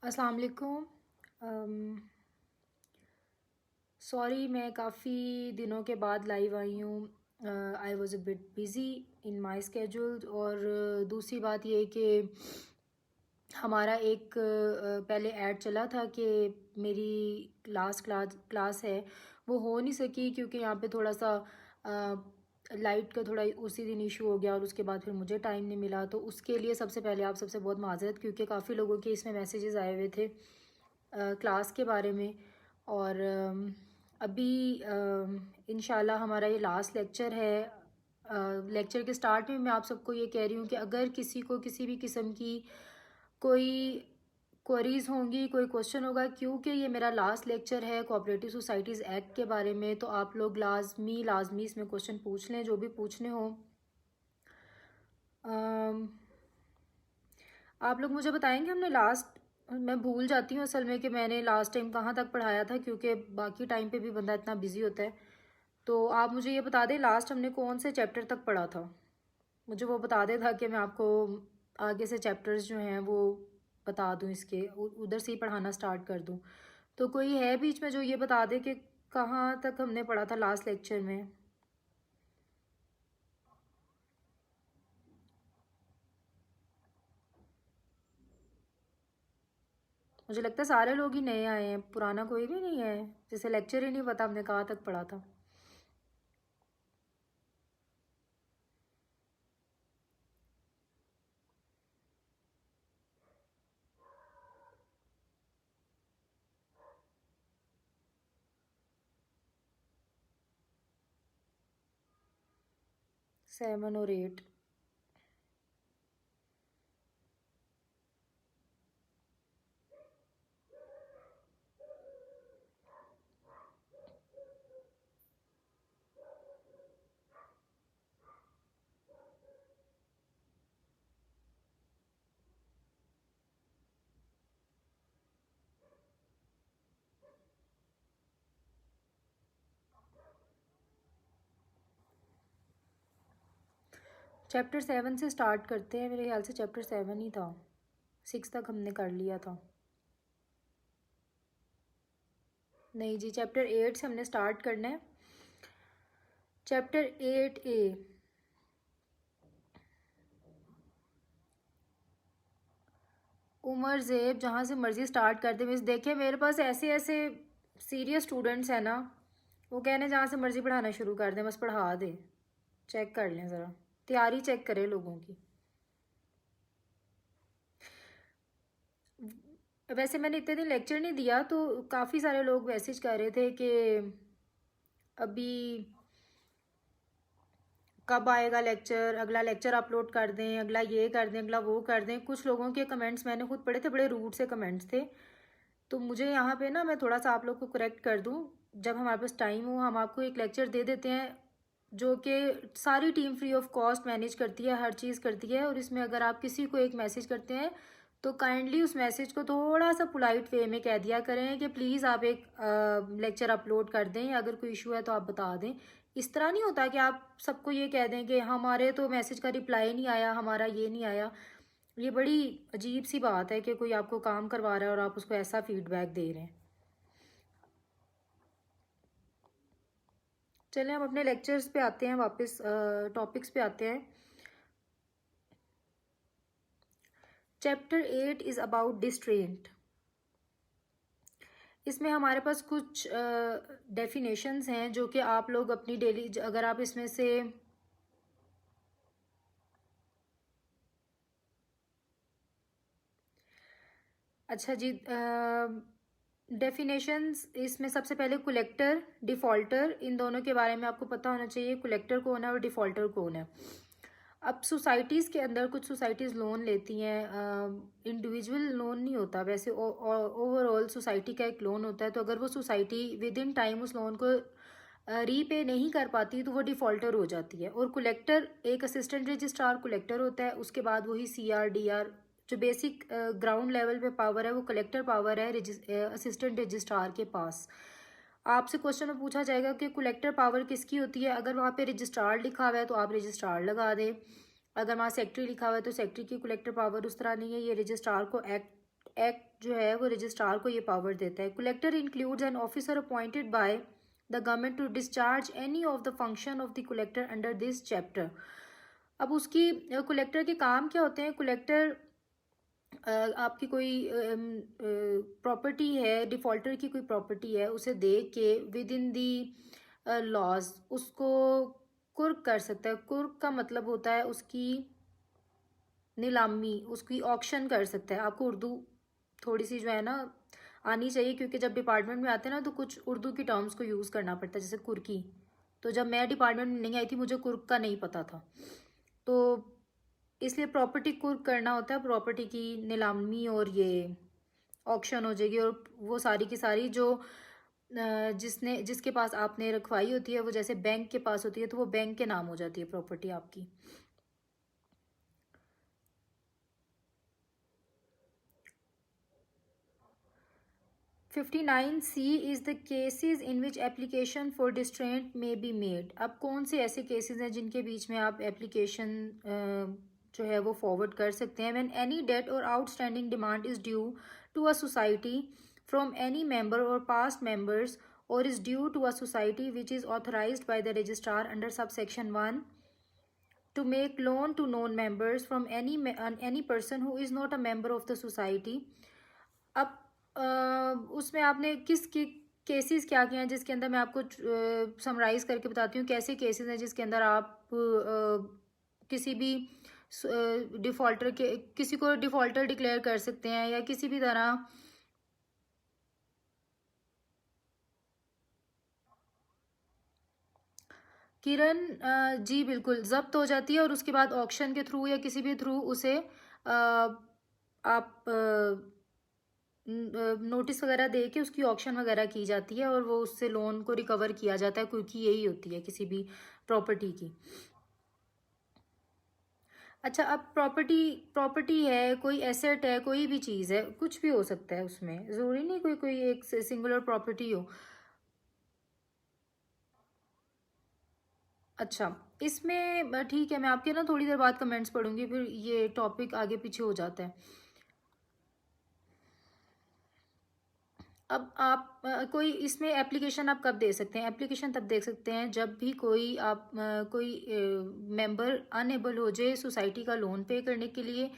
अस्सलाम वालेकुम। सॉरी मैं काफ़ी दिनों के बाद लाइव आई हूँ। I was a bit busy in my schedule. और दूसरी बात ये कि हमारा एक पहले ऐड चला था कि मेरी क्लास है वो हो नहीं सकी क्योंकि यहाँ पे थोड़ा सा लाइट का थोड़ा उसी दिन इशू हो गया और उसके बाद फिर मुझे टाइम नहीं मिला। तो उसके लिए सबसे पहले आप सबसे बहुत माज़रत, क्योंकि काफ़ी लोगों के इसमें मैसेजेस आए हुए थे क्लास के बारे में। और अभी इंशाल्लाह हमारा ये लास्ट लेक्चर है। लेक्चर के स्टार्ट में मैं आप सबको ये कह रही हूँ कि अगर किसी को किसी भी किस्म की कोई क्वेरीज होंगी, कोई क्वेश्चन होगा, क्योंकि ये मेरा लास्ट लेक्चर है कोऑपरेटिव सोसाइटीज़ एक्ट के बारे में, तो आप लोग लाजमी लाजमी इसमें क्वेश्चन पूछ लें जो भी पूछने हो। आप लोग मुझे बताएंगे हमने लास्ट, मैं भूल जाती हूँ असल में कि मैंने लास्ट टाइम कहाँ तक पढ़ाया था, क्योंकि बाकी टाइम पे भी बंदा इतना बिजी होता है। तो आप मुझे ये बता दें लास्ट हमने कौन से चैप्टर तक पढ़ा था, मुझे वो बता दे था कि मैं आपको आगे से चैप्टर्स जो हैं वो बता दूँ, इसके उधर से ही पढ़ाना स्टार्ट कर दूँ। तो कोई है बीच में जो ये बता दे कि कहाँ तक हमने पढ़ा था लास्ट लेक्चर में। मुझे लगता है सारे लोग ही नए आए हैं, पुराना कोई भी नहीं है, जैसे लेक्चर ही नहीं पता हमने कहाँ तक पढ़ा था। सेवन और एट। चैप्टर सेवन से स्टार्ट करते हैं, मेरे ख्याल से चैप्टर सेवन ही था, सिक्स तक हमने कर लिया था। नहीं जी, चैप्टर एट से हमने स्टार्ट करना है। चैप्टर एट ए। उमर ज़ेब जहाँ से मर्ज़ी स्टार्ट कर दे। मिस देखिए मेरे पास ऐसे ऐसे सीरियस स्टूडेंट्स हैं ना, वो कहने जहाँ से मर्ज़ी पढ़ाना शुरू कर दें, बस पढ़ा दे। चेक कर लें ज़रा, तैयारी चेक करें लोगों की। वैसे मैंने इतने दिन लेक्चर नहीं दिया तो काफ़ी सारे लोग मैसेज कर रहे थे कि अभी कब आएगा लेक्चर, अगला लेक्चर अपलोड कर दें, अगला ये कर दें, अगला वो कर दें। कुछ लोगों के कमेंट्स मैंने खुद पढ़े थे, बड़े रूड से कमेंट्स थे। तो मुझे यहाँ पे ना मैं थोड़ा सा आप लोग को करेक्ट कर दूँ, जब हमारे पास टाइम हो हम आपको एक लेक्चर दे देते हैं जो कि सारी team free of cost manage करती है, हर चीज़ करती है। और इसमें अगर आप किसी को एक मैसेज करते हैं तो काइंडली उस मैसेज को थोड़ा सा पोलाइट वे में कह दिया करें कि प्लीज़ आप एक लेक्चर अपलोड कर दें, या अगर कोई इशू है तो आप बता दें। इस तरह नहीं होता कि आप सबको ये कह दें कि हमारे तो मैसेज का रिप्लाई नहीं आया, हमारा ये नहीं आया। ये बड़ी अजीब सी बात है कि कोई आपको काम करवा रहा है और आप उसको ऐसा फीडबैक दे रहे हैं। चलें हम अपने लेक्चर्स पे आते हैं, वापस टॉपिक्स पे आते हैं। Chapter eight is about distraint. इसमें हमारे पास कुछ डेफिनेशंस हैं जो कि आप लोग अपनी डेली, अगर आप इसमें से अच्छा जी, डेफिनेशंस इसमें सबसे पहले कुलेक्टर, डिफ़ॉल्टर, इन दोनों के बारे में आपको पता होना चाहिए, कुलेक्टर कौन है और डिफ़ॉल्टर कौन है। अब सोसाइटीज़ के अंदर कुछ सोसाइटीज़ लोन लेती हैं, इंडिविजुअल लोन नहीं होता वैसे, ओवरऑल सोसाइटी का एक लोन होता है। तो अगर वो सोसाइटी विद इन टाइम उस लोन को रीपे नहीं कर पाती तो वो डिफ़ॉल्टर हो जाती है। और कलेक्टर एक असिस्टेंट रजिस्ट्रार कलेक्टर होता है, उसके बाद वही CR DR, जो बेसिक ग्राउंड लेवल पे पावर है वो कलेक्टर पावर है असिस्टेंट रजिस्ट्रार के पास। आपसे क्वेश्चन में पूछा जाएगा कि कलेक्टर पावर किसकी होती है, अगर वहाँ पे रजिस्ट्रार लिखा हुआ है तो आप रजिस्ट्रार लगा दें, अगर वहाँ सेक्रेटरी लिखा हुआ है तो सेक्रेटरी की कलेक्टर पावर उस तरह नहीं है, ये रजिस्ट्रार को एक्ट एक्ट जो है वो रजिस्ट्रार को ये पावर देता है। Collector includes an officer appointed by the government to discharge any of the function of the collector under this chapter. अब उसकी कलेक्टर के काम क्या होते हैं? कलेक्टर आपकी कोई प्रॉपर्टी है, डिफ़ॉल्टर की कोई प्रॉपर्टी है, उसे देख के विद इन दी लॉज उसको कुर्क कर सकता है। कुर्क का मतलब होता है उसकी नीलामी, उसकी ऑक्शन कर सकता है। आपको उर्दू थोड़ी सी जो है ना आनी चाहिए, क्योंकि जब डिपार्टमेंट में आते हैं ना तो कुछ उर्दू की टर्म्स को यूज़ करना पड़ता है, जैसे कुर्की। तो जब मैं डिपार्टमेंट में नहीं आई थी मुझे कुर्क का नहीं पता था, तो इसलिए प्रॉपर्टी कुर्क करना होता है। प्रॉपर्टी की नीलामी और ये ऑक्शन हो जाएगी, और वो सारी की सारी जो जिसके पास आपने रखवाई होती है, वो जैसे बैंक के पास होती है तो वो बैंक के नाम हो जाती है प्रॉपर्टी आपकी। (59C) is the cases in which application for distraint may be made. अब कौन से ऐसे केसेस हैं जिनके बीच में आप एप्लीकेशन जो है वो फॉरवर्ड कर सकते हैं? When any debt or outstanding demand is due to a society from any member or past members, or is due to a society which is authorised by the registrar under sub section 1 to make loan to known members from any person who is not a member of the society। अब उसमें आपने किस cases क्या किए हैं, जिसके अंदर मैं आपको समराइज करके बताती हूँ कैसे केसेस हैं जिसके अंदर आप किसी भी डिफ़ॉल्टर के किसी को डिफ़ॉल्टर डिक्लेयर कर सकते हैं, या किसी भी तरह किरण जी बिल्कुल ज़ब्त हो जाती है, और उसके बाद ऑक्शन के थ्रू या किसी भी थ्रू उसे आप नोटिस वगैरह दे के उसकी ऑक्शन वगैरह की जाती है, और वो उससे लोन को रिकवर किया जाता है, क्योंकि यही होती है किसी भी प्रॉपर्टी की। अच्छा, अब प्रॉपर्टी प्रॉपर्टी है, कोई एसेट है, कोई भी चीज़ है, कुछ भी हो सकता है उसमें, ज़रूरी नहीं कोई कोई एक सिंगुलर प्रॉपर्टी हो। अच्छा, इसमें ठीक है, मैं आपके ना थोड़ी देर बाद कमेंट्स पढ़ूंगी, फिर ये टॉपिक आगे पीछे हो जाता है। अब आप कोई इसमें एप्लीकेशन आप कब दे सकते हैं? एप्लीकेशन तब दे सकते हैं जब भी कोई मेंबर अनएबल हो जाए सोसाइटी का लोन पे करने के लिए,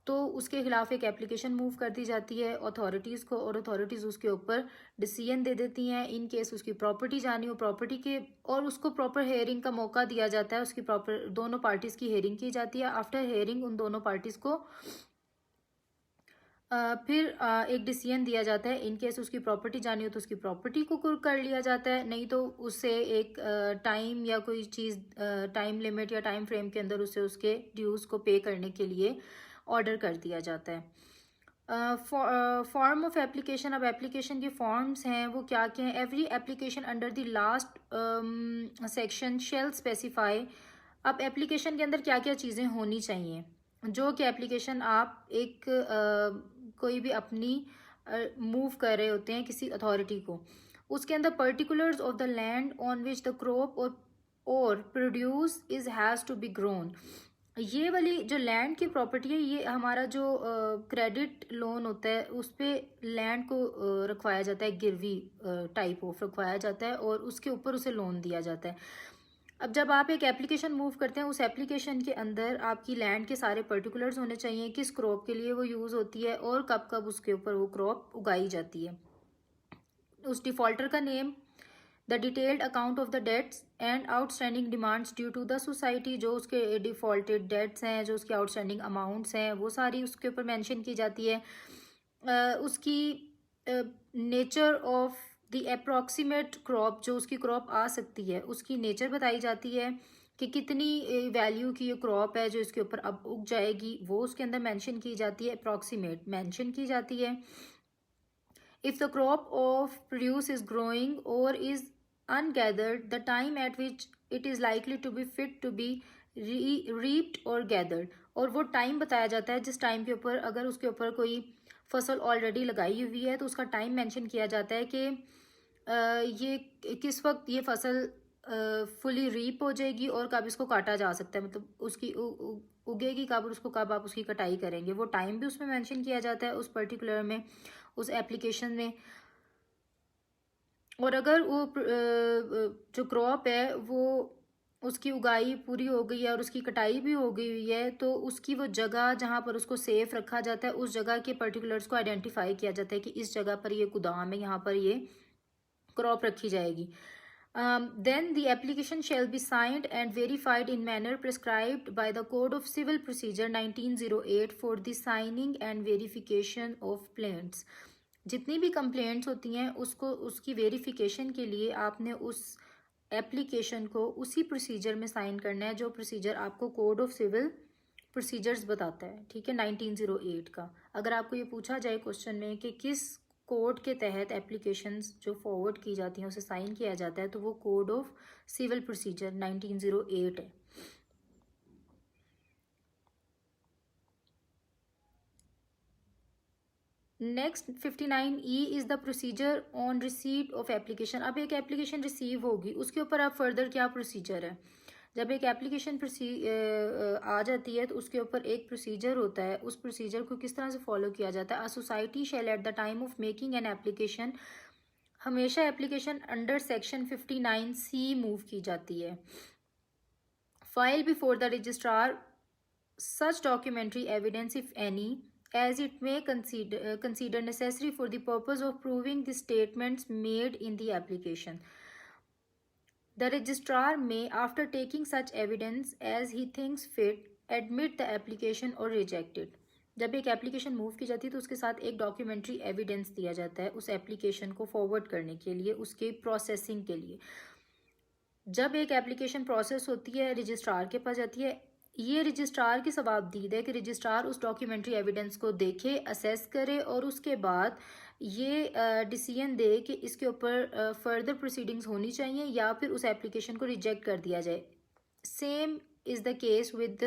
तो उसके खिलाफ एक एप्लीकेशन मूव कर दी जाती है अथॉरिटीज़ को, और अथॉरिटीज़ उसके ऊपर डिसीजन दे देती हैं। इन केस उसकी प्रॉपर्टी जानी हो, प्रॉपर्टी के, और उसको प्रॉपर हेयरिंग का मौका दिया जाता है, उसकी प्रॉपर दोनों पार्टीज़ की हेयरिंग की जाती है। आफ्टर हेयरिंग उन दोनों पार्टीज़ को फिर एक डिसीजन दिया जाता है। इन केस उसकी प्रॉपर्टी जानी हो तो उसकी प्रॉपर्टी को कुर्क कर लिया जाता है, नहीं तो उससे एक टाइम या कोई चीज़ टाइम लिमिट या टाइम फ्रेम के अंदर उसे उसके ड्यूज़ को पे करने के लिए ऑर्डर कर दिया जाता है। Form of application. अब एप्लीकेशन के फॉर्म्स हैं वो क्या क्या हैं? Every application under the last section shall specify. अब एप्लीकेशन के अंदर क्या क्या चीज़ें होनी चाहिए, जो कि एप्लीकेशन आप एक कोई भी अपनी मूव कर रहे होते हैं किसी अथॉरिटी को, उसके अंदर particulars of the land on which the crop और produce is has to be grown. ये वाली जो लैंड की प्रॉपर्टी है, ये हमारा जो क्रेडिट लोन होता है उस पर लैंड को रखवाया जाता है, गिरवी टाइप ऑफ रखवाया जाता है, और उसके ऊपर उसे लोन दिया जाता है। अब जब आप एक एप्लीकेशन मूव करते हैं, उस एप्लीकेशन के अंदर आपकी लैंड के सारे पर्टिकुलर्स होने चाहिए, किस क्रॉप के लिए वो यूज़ होती है और कब कब उसके ऊपर वो क्रॉप उगाई जाती है। उस डिफ़ॉल्टर का name, the detailed account of the debts and outstanding demands due to the society, जो उसके डिफ़ॉल्टेड डेट्स हैं, जो उसके आउटस्टैंडिंग अमाउंट्स हैं, वो सारी उसके ऊपर मेंशन की जाती है। उसकी nature of the approximate crop, जो उसकी क्रॉप आ सकती है उसकी नेचर बताई जाती है, कि कितनी वैल्यू की ये क्रॉप है जो इसके ऊपर अब उग जाएगी, वो उसके अंदर मेंशन की जाती है, अप्रॉक्सीमेट मेंशन की जाती है। If the crop of produce is growing और is ungathered, the time at which it is likely to be fit to be reaped or gathered, और वो टाइम बताया जाता है जिस टाइम के ऊपर अगर उसके ऊपर कोई फसल ऑलरेडी लगाई हुई है तो उसका टाइम मेंशन किया जाता है कि ये किस वक्त ये फसल फुली रीप हो जाएगी और कब इसको काटा जा सकता है, मतलब उसकी उगेगी कब और उसको कब आप उसकी कटाई करेंगे, वो टाइम भी उसमें मेंशन किया जाता है उस पर्टिकुलर में, उस एप्लीकेशन में। और अगर वो जो क्रॉप है वो उसकी उगाई पूरी हो गई है और उसकी कटाई भी हो गई हुई है, तो उसकी वो जगह जहाँ पर उसको सेफ रखा जाता है उस जगह के पर्टिकुलर्स को आइडेंटिफाई किया जाता है कि इस जगह पर ये गोदाम है, यहाँ पर ये क्रॉप रखी जाएगी। Then the application shall be signed and verified in manner prescribed by the Code of Civil Procedure 1908 for the signing and verification of plaints। जितनी भी कंप्लेंट्स होती हैं उसको उसकी वेरिफिकेशन के लिए आपने उस एप्लीकेशन को उसी प्रोसीजर में साइन करना है जो प्रोसीजर आपको कोड ऑफ सिविल प्रोसीजर्स बताता है, ठीक है, 1908 का। अगर आपको ये पूछा जाए क्वेश्चन में कि किस कोड के तहत एप्लीकेशंस जो फॉरवर्ड की जाती हैं उसे साइन किया जाता है, तो वो कोड ऑफ सिविल प्रोसीजर 1908 है। Next 59E is the procedure on receipt of application. अब एक एप्लीकेशन रिसीव होगी उसके ऊपर अब फर्दर क्या प्रोसीजर है। जब एक एप्लीकेशन आ जाती है तो उसके ऊपर एक प्रोसीजर होता है, उस प्रोसीजर को किस तरह से फॉलो किया जाता है। A society shall at the time of making an application, हमेशा application under section 59C move की जाती है। File before the registrar such documentary evidence if any as it may consider necessary for the purpose of proving the statements made in the application. The registrar may, after taking such evidence as he thinks fit, admit the application or reject it. जब एक application move की जाती है तो उसके साथ एक documentary evidence दिया जाता है उस एप्लीकेशन को फॉरवर्ड करने के लिए, उसके प्रोसेसिंग के लिए। जब एक एप्लीकेशन प्रोसेस होती है रजिस्ट्रार के पास जाती है, ये रजिस्ट्रार की सवाबदीद है कि रजिस्ट्रार उस डॉक्यूमेंट्री एविडेंस को देखे, असेस करे और उसके बाद ये डिसीजन दे कि इसके ऊपर फर्दर प्रोसीडिंग्स होनी चाहिए या फिर उस एप्लीकेशन को रिजेक्ट कर दिया जाए। Same is the case with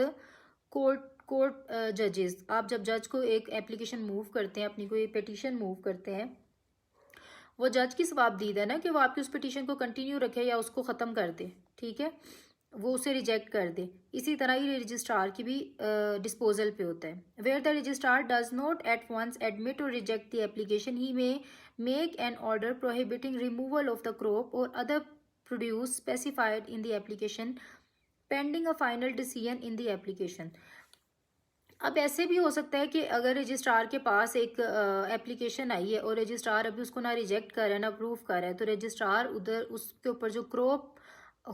court जजेस। आप जब जज को एक एप्लीकेशन मूव करते हैं, अपनी कोई पिटीशन मूव करते हैं, वो जज की सवाबदीद है ना कि वो आपकी उस पिटीशन को कंटिन्यू रखे या उसको ख़त्म कर दे, ठीक है, वो उसे रिजेक्ट कर दे। इसी तरह ही रजिस्ट्रार की भी डिस्पोजल पे होता है। Where the registrar does not at once admit और reject the application, he may make an order prohibiting removal of the crop और other produce specified in the application pending a final decision in the application. अब ऐसे भी हो सकता है कि अगर रजिस्ट्रार के पास एक एप्लीकेशन आई है और रजिस्ट्रार अभी उसको ना रिजेक्ट कर रहा है ना अप्रूव कर रहा है, तो रजिस्ट्रार उधर उसके ऊपर जो क्रॉप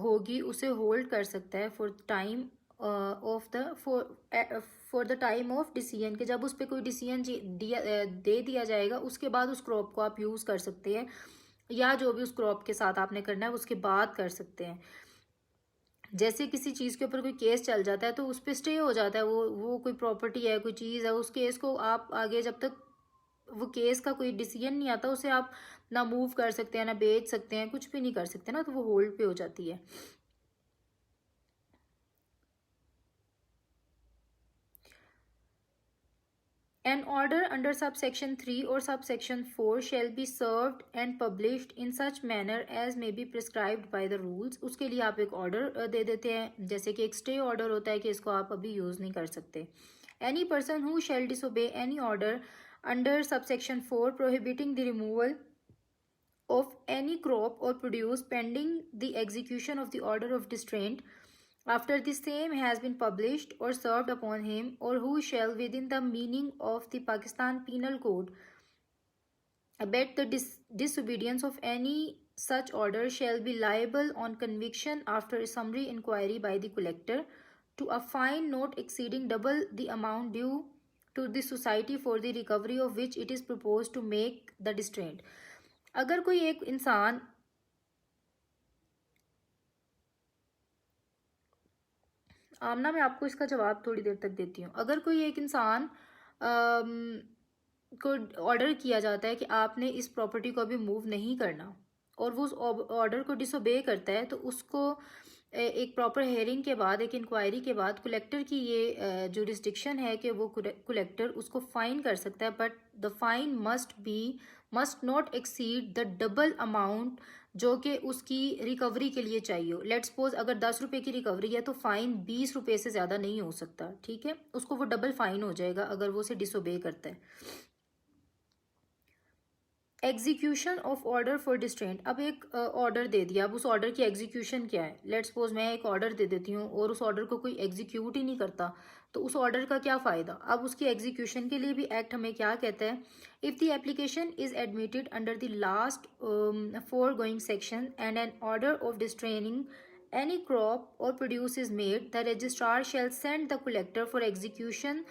होगी उसे होल्ड कर सकता है for time of the for the time of decision, के जब उस पर कोई डिसीजन दे दिया जाएगा उसके बाद उस क्रॉप को आप यूज़ कर सकते हैं, या जो भी उस क्रॉप के साथ आपने करना है उसके बाद कर सकते हैं। जैसे किसी चीज़ के ऊपर कोई केस चल जाता है तो उस पर स्टे हो जाता है, वो कोई प्रॉपर्टी है, कोई चीज़ है, उस केस को आप आगे जब तक वो केस का कोई डिसीजन नहीं आता उसे आप ना मूव कर सकते हैं, ना बेच सकते हैं, कुछ भी नहीं कर सकते ना, तो वो होल्ड पे हो जाती है। An order under subsection 3 or subsection 4 shall be served and published in such manner as may be prescribed by the rules। उसके लिए आप एक ऑर्डर दे देते हैं, जैसे कि एक स्टे ऑर्डर होता है कि इसको आप अभी यूज़ नहीं कर सकते। Any person who shall disobey any order under subsection 4 prohibiting the removal of any crop or produce pending the execution of the order of distraint after the same has been published or served upon him, or who shall within the meaning of the Pakistan Penal Code abet the disobedience of any such order shall be liable on conviction after a summary inquiry by the collector to a fine not exceeding double the amount due to the society for the recovery of which it is proposed to make the distraint। अगर कोई एक इंसान आमना, मैं आपको इसका जवाब थोड़ी देर तक देती हूँ। अगर कोई एक इंसान को ऑर्डर किया जाता है कि आपने इस प्रॉपर्टी को अभी मूव नहीं करना और वो उस ऑर्डर को डिसोबे करता है, तो उसको एक प्रॉपर हेयरिंग के बाद, एक इंक्वायरी के बाद कलेक्टर की ये जुरिस्डिक्शन है कि वो कलेक्टर उसको फाइन कर सकता है, but the fine must not exceed the double amount जो कि उसकी रिकवरी के लिए चाहिए हो। लेट्स सपोज अगर 10 रुपये की रिकवरी है तो फाइन 20 रुपये से ज़्यादा नहीं हो सकता, ठीक है, उसको वो डबल फाइन हो जाएगा अगर वो उसे डिसोबे करता है। एग्जीक्यूशन ऑफ ऑर्डर फॉर डिस्ट्रेंट, अब एक ऑर्डर दे दिया, अब उस ऑर्डर की एग्जीक्यूशन क्या है। लेट्स सपोज मैं एक ऑर्डर दे देती हूँ और उस ऑर्डर को कोई एग्जीक्यूट ही नहीं करता, तो उस ऑर्डर का क्या फ़ायदा। अब उसकी एग्जीक्यूशन के लिए भी एक्ट हमें क्या कहता है, if the application is admitted under the last foregoing section and an order of distraining any crop or produce is made, the registrar shall send the collector for execution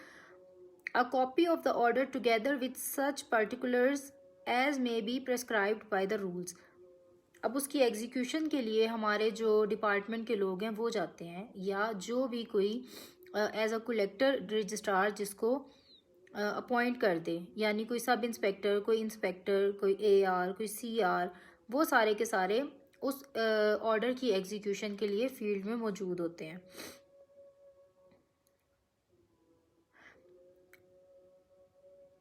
a copy of the order together with such particulars as may be prescribed by the rules। अब उसकी execution के लिए हमारे जो department के लोग हैं वो जाते हैं, या जो भी कोई एज अ कलेक्टर रजिस्ट्रार जिसको अपॉइंट कर दे, यानी कोई सब इंस्पेक्टर, कोई इंस्पेक्टर, कोई एआर, कोई सीआर, वो सारे के सारे उस ऑर्डर की एग्जीक्यूशन के लिए फील्ड में मौजूद होते हैं।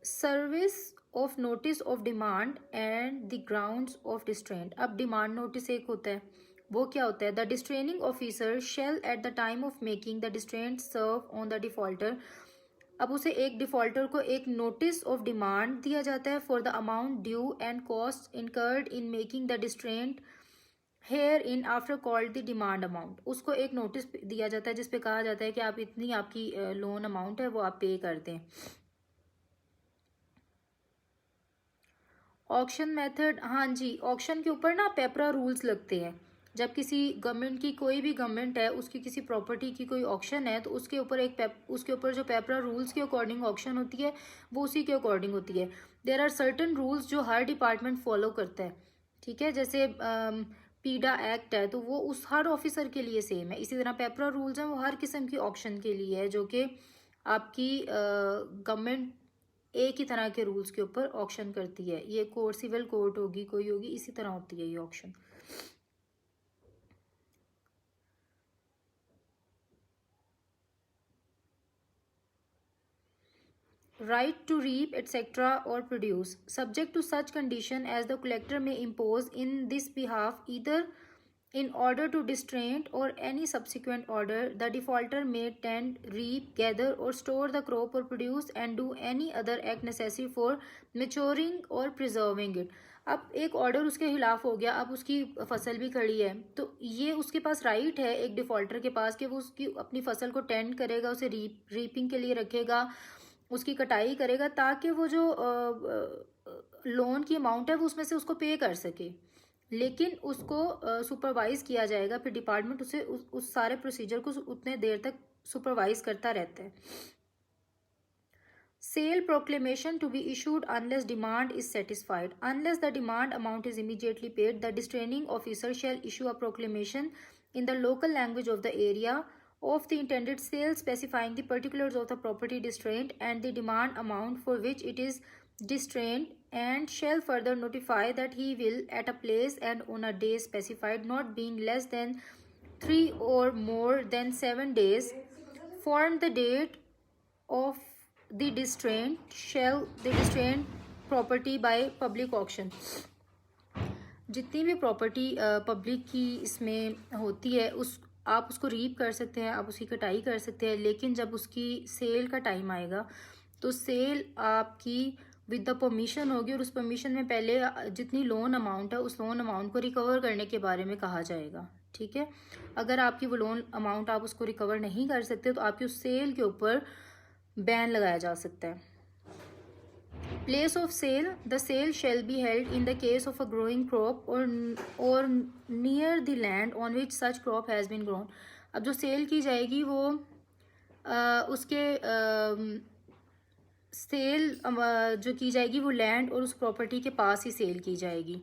Service of notice of demand and the grounds of distraint. अब डिमांड नोटिस एक होता है, वो क्या होता है, the distraining officer shall at the time of making the distraint serve on the defaulter. अब उसे एक डिफॉल्टर को एक नोटिस ऑफ डिमांड दिया जाता है for the amount due and cost incurred in making the distraint hereinafter called the demand amount. उसको एक नोटिस दिया जाता है जिसपे कहा जाता है कि आप इतनी आपकी लोन अमाउंट है वो आप पे कर दें। ऑक्शन मेथड, हाँ जी, ऑक्शन के ऊपर ना पेपरा रूल्स लगते हैं। जब किसी गवर्नमेंट की, कोई भी गवर्नमेंट है, उसकी किसी प्रॉपर्टी की कोई ऑक्शन है तो उसके ऊपर उसके ऊपर जो पेपरा रूल्स के अकॉर्डिंग ऑक्शन होती है वो उसी के अकॉर्डिंग होती है। देयर आर सर्टन रूल्स जो हर डिपार्टमेंट फॉलो करता है, ठीक है, जैसे पीडा एक्ट है तो वो उस हर ऑफिसर के लिए सेम है। इसी तरह पेपरा रूल्स हैं वो हर किस्म की ऑक्शन के लिए है, जो कि आपकी गवर्नमेंट एक ही तरह के रूल्स के ऊपर ऑक्शन करती है। ये कोर्ट, सिविल कोर्ट होगी, कोई होगी, इसी तरह होती है ये auction. right to reap etc or produce subject to such condition as the collector may impose in this behalf, either in order to distraint or any subsequent order. The defaulter may tend, reap, gather or store the crop or produce and do any other act necessary for maturing or preserving it। अब एक order उसके खिलाफ हो गया, अब उसकी फसल भी खड़ी है, तो ये उसके पास राइट है एक डिफॉल्टर के पास कि वो उसकी अपनी फसल को टेंड करेगा, उसे रीपिंग के लिए रखेगा, उसकी कटाई करेगा, ताकि वो जो लोन की अमाउंट है वो उसमें से उसको पे कर सके। लेकिन उसको सुपरवाइज किया जाएगा, फिर डिपार्टमेंट उसे उस सारे प्रोसीजर को उतने देर तक सुपरवाइज करता रहता है। Sale proclamation to be issued unless demand is satisfied. Unless the demand amount is immediately paid, the distraining officer shall issue a proclamation in the local language of the area of the intended sale specifying the particulars of the property distraint and the demand amount for which it is distraint, and shall further notify that he will at a place and on a day specified, not being less than 3 or more than 7 days, form the date of the distraint, shall the distraint property by public auction। जितनी भी property public की इसमें होती है आप उसको reap कर सकते हैं, आप उसकी कटाई कर सकते हैं, लेकिन जब उसकी सेल का टाइम आएगा तो सेल आपकी विद द परमिशन होगी, और उस परमिशन में पहले जितनी लोन अमाउंट है उस लोन अमाउंट को रिकवर करने के बारे में कहा जाएगा, ठीक है। अगर आपकी वो लोन अमाउंट आप उसको रिकवर नहीं कर सकते तो आपकी उस सेल के ऊपर बैन लगाया जा सकता है। Place of sale, the sale shall be held in the case of a growing crop or near the land on which such crop has been grown। अब जो सेल की जाएगी वो उसके सेल जो की जाएगी वो लैंड और उस प्रॉपर्टी के पास ही सेल की जाएगी,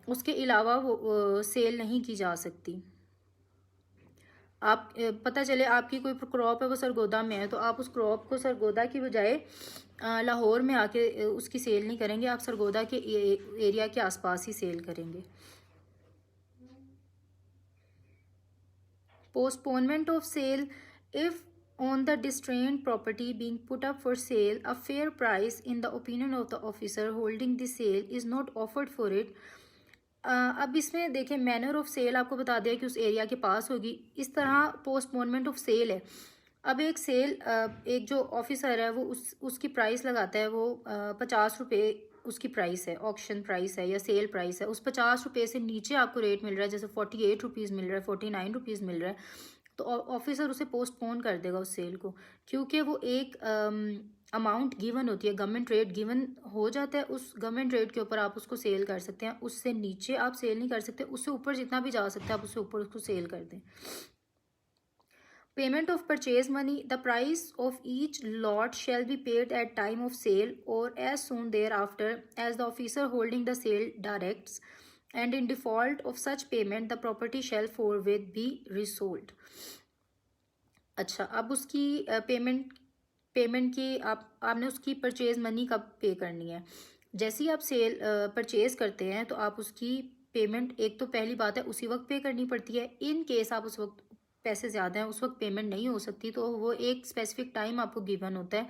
उसके अलावा वो सेल नहीं की जा सकती। आप पता चले आपकी कोई क्रॉप है वो सरगोदा में है, तो आप उस क्रॉप को सरगोदा की बजाय लाहौर में आके उसकी सेल नहीं करेंगे, आप सरगोदा के एरिया के आसपास ही सेल करेंगे। Postponement of sale, if on the distraint property being put up for sale, a fair price in the opinion of the officer holding the sale is not offered for it, अब इसमें देखें, manner of cell आपको बता दिया कि उस area के पास होगी। इस तरह पोस्टपोनमेंट ऑफ सेल है। अब एक सेल, एक जो ऑफिसर है वो उसकी प्राइस लगाता है, वो 50 रुपये उसकी प्राइस है, ऑक्शन प्राइस है या सेल प्राइस है। उस 50 रुपये से नीचे आपको रेट मिल रहा है, जैसे 48 रुपीज़ मिल रहा है, 49 रुपीज़ मिल रहा है, तो ऑफिसर उसे पोस्टपोन कर देगा उस सेल को, क्योंकि वो एक अमाउंट गिवन होती है, गवर्नमेंट रेट गिवन हो जाता है, उस गवर्नमेंट रेट के ऊपर आप उसको सेल कर सकते हैं। उससे नीचे आप सेल नहीं कर सकते, उससे ऊपर जितना भी जा सकते हैं आप उससे ऊपर उसको सेल कर दें। Payment of purchase money. The price of each lot shall be paid at time of sale or as soon thereafter as the officer holding the sale directs, and in default of such payment the property shall forthwith be resold. अच्छा, अब उसकी payment की आपने उसकी purchase money कब पे करनी है? जैसे ही आप सेल परचेज करते हैं तो आप उसकी पेमेंट, एक तो पहली बात है उसी वक्त पे करनी पड़ती है। इन केस आप उस वक्त पैसे ज़्यादा हैं, उस वक्त पेमेंट नहीं हो सकती, तो वो एक स्पेसिफिक टाइम आपको गिवन होता है।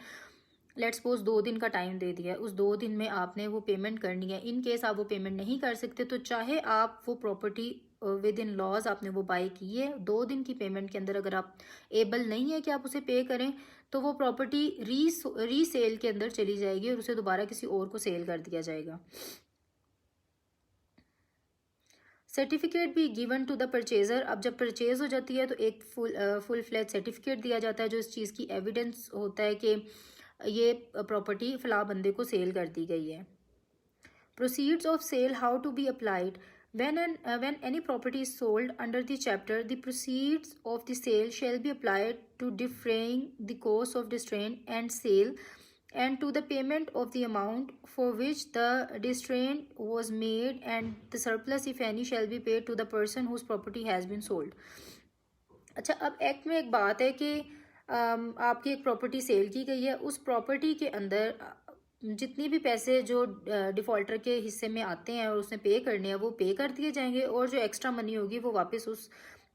लेट्स सपोज 2 दिन का टाइम दे दिया है, उस 2 दिन में आपने वो पेमेंट करनी है। इन केस आप वो पेमेंट नहीं कर सकते तो चाहे आप वो प्रॉपर्टी विद इन लॉज आपने वो बाय की है, 2 दिन की पेमेंट के अंदर अगर आप एबल नहीं है कि आप उसे पे करें, तो वो प्रॉपर्टी रीसेल के अंदर चली जाएगी और उसे दोबारा किसी और को सेल कर दिया जाएगा। सर्टिफिकेट भी गिवन टू द परचेजर। अब जब परचेज हो जाती है तो एक फुल फ्लैज सर्टिफिकेट दिया जाता है जो इस चीज़ की एविडेंस होता है कि ये प्रॉपर्टी फला बंदे को सेल कर दी गई है। Proceeds of sale, how to be applied. When any property is sold under the chapter, the proceeds of the sale shall be applied to defraying the cost of distraint and sale, and to the payment of the amount for which the distraint was made, and the surplus, if any, shall be paid to the person whose property has been sold. अच्छा, अब act में एक बात है कि आपकी एक property cell की गई है, उस प्रॉपर्टी के अंदर जितनी भी पैसे जो डिफ़ॉल्टर के हिस्से में आते हैं और उसने पे करने हैं वो पे कर दिए जाएंगे, और जो एक्स्ट्रा मनी होगी वो वापस उस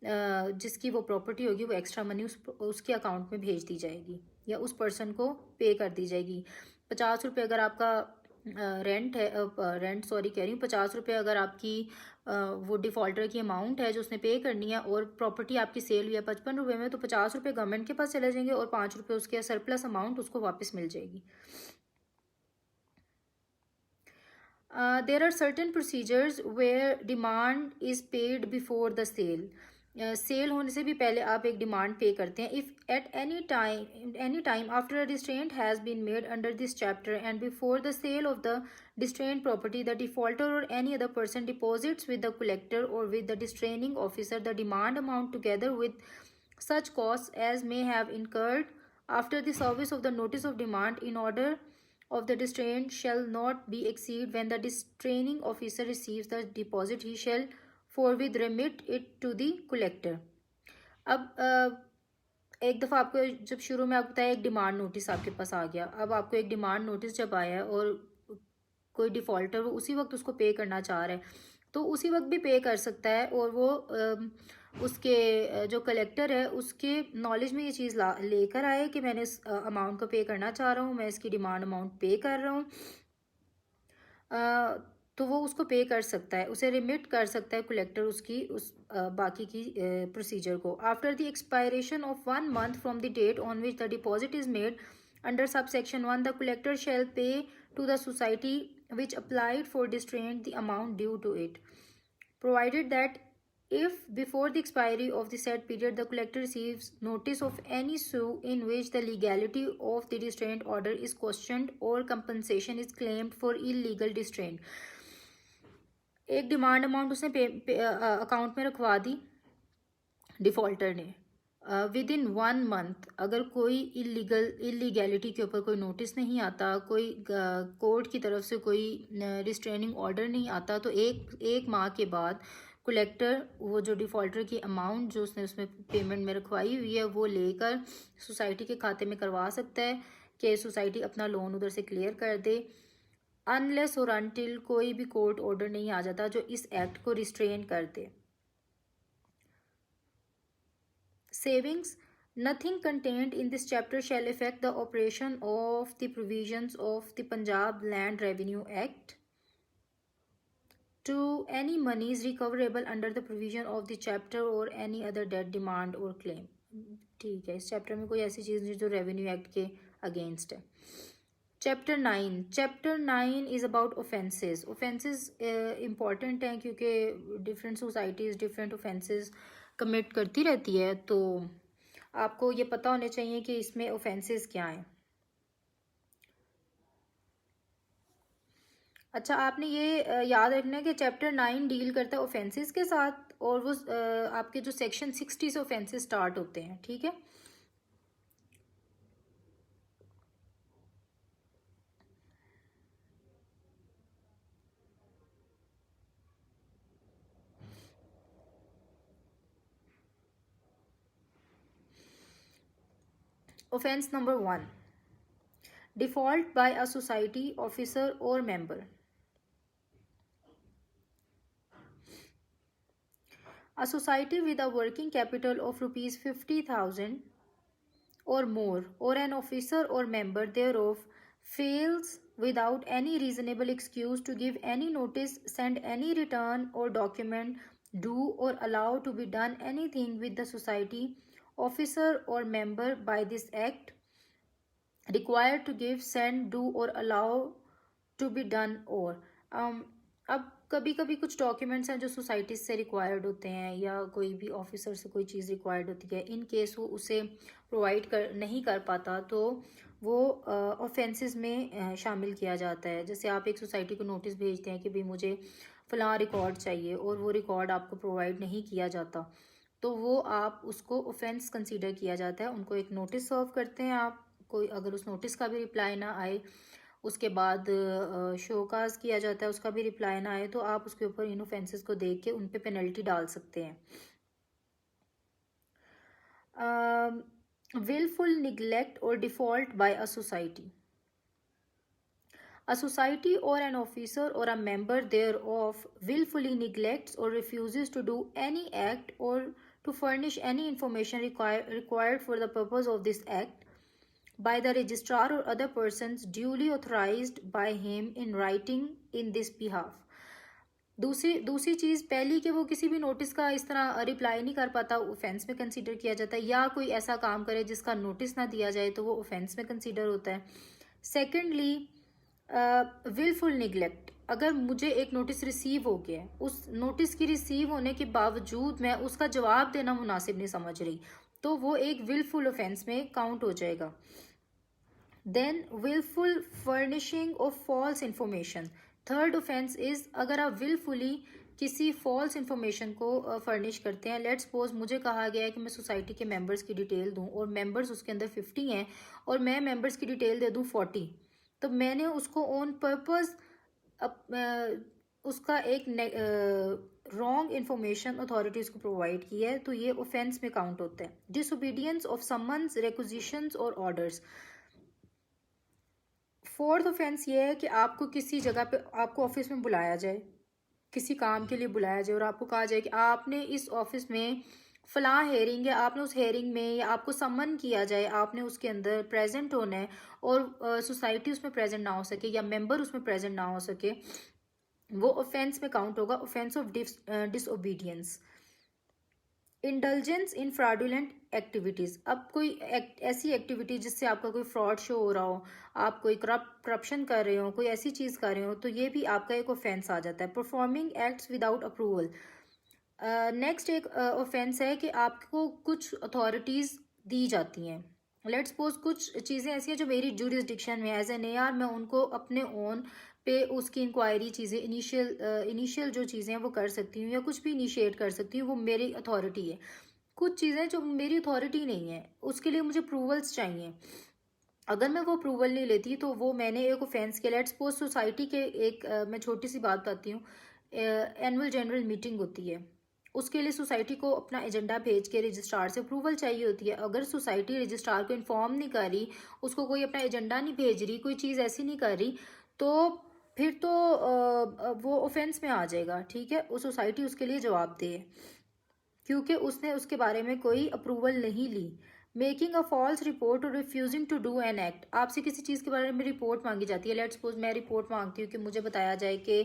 जिसकी वो प्रॉपर्टी होगी वो एक्स्ट्रा मनी उसके अकाउंट में भेज दी जाएगी या उस पर्सन को पे कर दी जाएगी। 50 रुपये अगर आपका रेंट है, रेंट सॉरी कह रही हूँ, 50 रुपये अगर आपकी वो डिफ़ॉल्टर की अमाउंट है जो उसने पे करनी है, और प्रॉपर्टी आपकी सेल हुई है 55 रुपये में, तो 50 रुपये गवर्नमेंट के पास चले जाएंगे और 5 रुपये उसके सरप्लस अमाउंट उसको वापस मिल जाएगी। There are certain procedures where demand is paid before the sale. Sale होने से भी पहले आप एक डिमांड पे करते हैं। If at any time after a distraint has been made under this chapter and before the sale of the distraint property, the defaulter और any other person deposits with the collector और with the distraining officer the demand amount together with such costs as may have incurred after the service of the notice of demand in order of the distraint shall not be exceed when the distraining officer receives the deposit, he shall forthwith remit it to the collector. अब एक दफ़ा आपको जब शुरू में आपको बताया एक डिमांड नोटिस आपके पास आ गया, अब आपको एक डिमांड नोटिस जब आया और कोई डिफ़ॉल्टर वो उसी वक्त उसको पे करना चाह रहा है तो उसी वक्त भी पे कर सकता है, और वो उसके जो कलेक्टर है उसके नॉलेज में ये चीज़ लेकर आए कि मैंने इस अमाउंट को पे करना चाह रहा हूँ, मैं इसकी डिमांड अमाउंट पे कर रहा हूँ, तो वो उसको पे कर सकता है, उसे रिमिट कर सकता है कलेक्टर उसकी उस बाकी की प्रोसीजर को। After the expiration of 1 month from the date on which the deposit is made under sub section 1, the collector shall pay to the society which applied for distraint the amount due to it, provided that if before the expiry of the said period the collector receives notice of any suit in which the legality of the distraint order is questioned or compensation is claimed for illegal distraint. एक demand amount उसने account में रखवा दी defaulter ने, with in 1 month अगर कोई illegality के ऊपर कोई नोटिस नहीं आता, कोई कोर्ट की तरफ से कोई रिस्ट्रेनिंग ऑर्डर नहीं आता, तो एक माह के बाद कलेक्टर वो जो डिफ़ॉल्टर की अमाउंट जो उसने उसमें पेमेंट में रखवाई हुई है वो लेकर सोसाइटी के खाते में करवा सकता है कि सोसाइटी अपना लोन उधर से क्लियर कर दे, अनलेस और अनटिल कोई भी कोर्ट ऑर्डर नहीं आ जाता जो इस एक्ट को रिस्ट्रेन कर दे। Savings. Nothing contained in this chapter shall affect the operation of the provisions of the Punjab Land Revenue Act. to any monies recoverable under the provision of the chapter or any other debt demand or claim. ठीक है, इस chapter में कोई ऐसी चीज़ नहीं जो revenue act के against है. Chapter 9 is about offences. Offences important हैं क्योंकि different societies different offences commit करती रहती है, तो आपको ये पता होने चाहिए कि इसमें ऑफेंसेस क्या हैं. अच्छा, आपने ये याद रखना है कि चैप्टर 9 डील करता है ऑफेंसेस के साथ, और वो आपके जो सेक्शन 60 से ऑफेंसेस स्टार्ट होते हैं. ठीक है, offence number 1, default by a society officer और member. A society with a working capital of rupees 50,000 or more, or an officer or member thereof, fails without any reasonable excuse to give any notice, send any return or document, do or allow to be done anything with the society, officer or member by this act, required to give, send, do or allow to be done or. अब कभी कभी कुछ documents हैं जो society से required होते हैं या कोई भी ऑफिसर से कोई चीज़ रिक्वायर्ड होती है, इन केस वो उसे प्रोवाइड नहीं कर पाता तो वो ऑफेंसेस में शामिल किया जाता है. जैसे आप एक सोसाइटी को नोटिस भेजते हैं कि भाई मुझे फ़लाँ रिकॉर्ड चाहिए और वो रिकॉर्ड आपको प्रोवाइड नहीं किया जाता, तो वो आप उसको ऑफेंस कंसीडर किया जाता है. उनको एक नोटिस सर्व करते हैं आप, कोई अगर उस नोटिस का भी रिप्लाई ना आए, उसके बाद शोकाज किया जाता है, उसका भी रिप्लाई ना आए, तो आप उसके ऊपर इन ऑफेंसेस को देख के उन पे पेनल्टी डाल सकते हैं. विलफुल निगलेक्ट और default by a society. A society or an officer or a member thereof willfully neglects or refuses to do any act or to furnish any information required for the purpose of this act by the registrar or other persons duly authorized by him in writing in this behalf. दूसरी चीज़, पहली कि वो किसी भी notice का इस तरह reply नहीं कर पाता, ऑफेंस में कंसीडर किया जाता है, या कोई ऐसा काम करे जिसका नोटिस ना दिया जाए तो वो ऑफेंस में कंसीडर होता है. Secondly, wilful neglect. अगर मुझे एक नोटिस रिसीव हो गया है, उस नोटिस की रिसीव होने के बावजूद मैं उसका जवाब देना मुनासिब नहीं समझ रही, तो वो एक विलफुल ऑफेंस में काउंट हो जाएगा. Then wilful furnishing of false information. Third offence is अगर आप विलफुली किसी फॉल्स इंफॉर्मेशन को फर्निश करते हैं. लेट्स सपोज मुझे कहा गया है कि मैं सोसाइटी के मेंबर्स की डिटेल दूं और मेंबर्स उसके अंदर 50 हैं और मैं मेंबर्स की डिटेल दे दूं 40, तो मैंने उसको ऑन पर्पस उसका एक रॉन्ग इन्फॉर्मेशन अथॉरिटीज़ को प्रोवाइड की है, तो ये ऑफेंस में काउंट होता है. डिसओबीडियंस ऑफ समन्स, रेक्विजिशंस और ऑर्डर्स. फोर्थ ऑफेंस ये है कि आपको किसी जगह पे, आपको ऑफिस में बुलाया जाए, किसी काम के लिए बुलाया जाए और आपको कहा जाए कि आपने इस ऑफिस में फलां हेयरिंग है, आपने उस हेयरिंग में, या आपको समन किया जाए, आपने उसके अंदर प्रेजेंट होना है और सोसाइटी उसमें प्रेजेंट ना हो सके या मेंबर उसमें प्रेजेंट ना हो सके, वो ऑफेंस में काउंट होगा, offence of disobedience. Indulgence in fraudulent activities. अब कोई ऐसी एक्टिविटी जिससे आपका कोई फ्रॉड शो हो रहा हो, आप कोई करप्शन कर रहे हो, कोई ऐसी चीज़ कर रहे हो, तो ये भी आपका एक ऑफेंस आ जाता है. Performing acts without approval. Next एक ऑफेंस है कि आपको कुछ अथॉरिटीज़ दी जाती हैं. लेट्स सपोज कुछ चीज़ें ऐसी हैं जो मेरी ज्यूरिसडिक्शन में एज एन AR मैं उनको अपने ओन पे उसकी इंक्वायरी चीज़ें इनिशियल जो चीज़ें हैं वो कर सकती हूँ या कुछ भी इनिशिएट कर सकती हूँ, वो मेरी अथॉरिटी है. कुछ चीज़ें जो मेरी अथॉरिटी नहीं है, उसके लिए मुझे अप्रूवल्स चाहिए. अगर मैं वो अप्रूवल नहीं लेती तो वो मैंने एक ऑफेंस किया. लेट्स सपोज सोसाइटी के एक मैं छोटी सी बात बताती हूँ, एनुअल जनरल मीटिंग होती है, उसके लिए सोसाइटी को अपना एजेंडा भेज के रजिस्ट्रार से अप्रूवल चाहिए होती है. अगर सोसाइटी रजिस्ट्रार को इन्फॉर्म नहीं कर रही, उसको कोई अपना एजेंडा नहीं भेज रही, कोई चीज़ ऐसी नहीं कर रही, तो फिर तो वो ऑफेंस में आ जाएगा. ठीक है, वो सोसाइटी उसके लिए जवाब दे क्योंकि उसने उसके बारे में कोई अप्रूवल नहीं ली. Making a false report or refusing to do an act. आपसे किसी चीज़ के बारे में रिपोर्ट मांगी जाती है. लेट्स सपोज मैं रिपोर्ट मांगती हूँ कि मुझे बताया जाए कि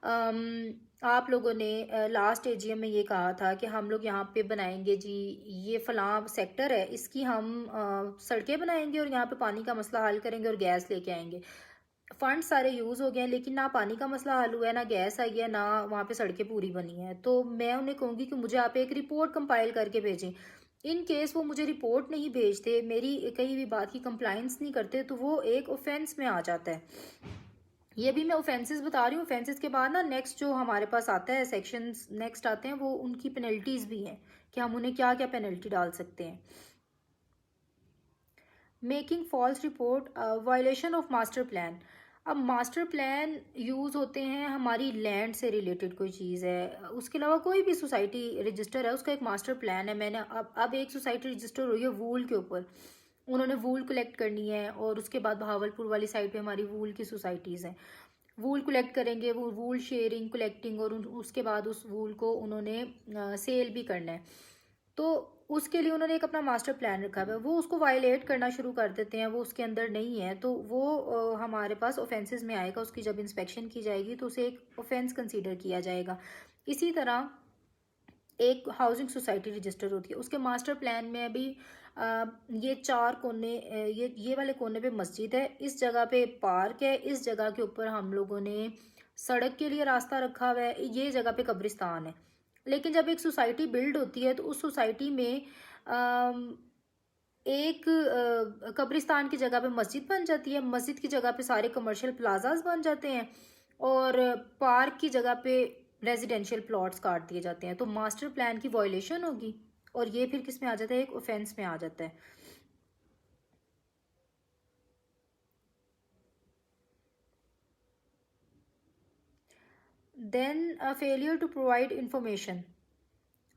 आप लोगों ने लास्ट एजीएम में ये कहा था कि हम लोग यहाँ पे बनाएंगे जी, ये फलां सेक्टर है, इसकी हम सड़कें बनाएंगे और यहाँ पे पानी का मसला हल करेंगे और गैस लेके आएंगे। फंड सारे यूज़ हो गए हैं, लेकिन ना पानी का मसला हल हुआ है, ना गैस आई है, ना वहाँ पे सड़कें पूरी बनी हैं। तो मैं उन्हें कहूँगी कि मुझे आप एक रिपोर्ट कंपाइल करके भेजें। इन केस वो मुझे रिपोर्ट नहीं भेजते, मेरी कहीं भी बात की कंप्लाइंस नहीं करते, तो वो एक ऑफेंस में आ जाता है। ये भी मैं ऑफेंसेस बता रही हूँ। ऑफेंसेस के बाद ना नेक्स्ट जो हमारे पास आता है, सेक्शंस नेक्स्ट आते हैं, वो उनकी पेनल्टीज भी हैं कि हम उन्हें क्या क्या पेनल्टी डाल सकते हैं। Making false report, violation of master plan. अब मास्टर प्लान यूज़ होते हैं हमारी लैंड से रिलेटेड कोई चीज़ है, उसके अलावा कोई भी सोसाइटी रजिस्टर है उसका एक मास्टर प्लान है। मैंने अब एक सोसाइटी रजिस्टर हुई है वूल के ऊपर, उन्होंने वूल कलेक्ट करनी है, और उसके बाद बहावलपुर वाली साइड पे हमारी वूल की सोसाइटीज़ हैं, वूल कलेक्ट करेंगे, वो वूल शेयरिंग कलेक्टिंग, और उसके बाद उस वूल को उन्होंने सेल भी करना है। तो उसके लिए उन्होंने एक अपना मास्टर प्लान रखा हुआ है, वो उसको वायलेट करना शुरू कर देते हैं, वो उसके अंदर नहीं है, तो वो हमारे पास ऑफेंसेस में आएगा। उसकी जब इंस्पेक्शन की जाएगी तो उसे एक ऑफेंस कंसीडर किया जाएगा। इसी तरह एक हाउसिंग सोसाइटी रजिस्टर होती है, उसके मास्टर प्लान में भी ये चार कोने, ये वाले कोने पे मस्जिद है, इस जगह पे पार्क है, इस जगह के ऊपर हम लोगों ने सड़क के लिए रास्ता रखा हुआ है, ये जगह पे कब्रिस्तान है। लेकिन जब एक सोसाइटी बिल्ड होती है तो उस सोसाइटी में एक कब्रिस्तान की जगह पे मस्जिद बन जाती है, मस्जिद की जगह पे सारे कमर्शियल प्लाजाज बन जाते हैं, और पार्क की जगह पे रेजिडेंशियल प्लॉट्स काट दिए जाते हैं। तो मास्टर प्लान की वायलेशन होगी, और ये फिर किस में आ जाता है, एक ऑफेंस में आ जाता है। Then failure to provide information.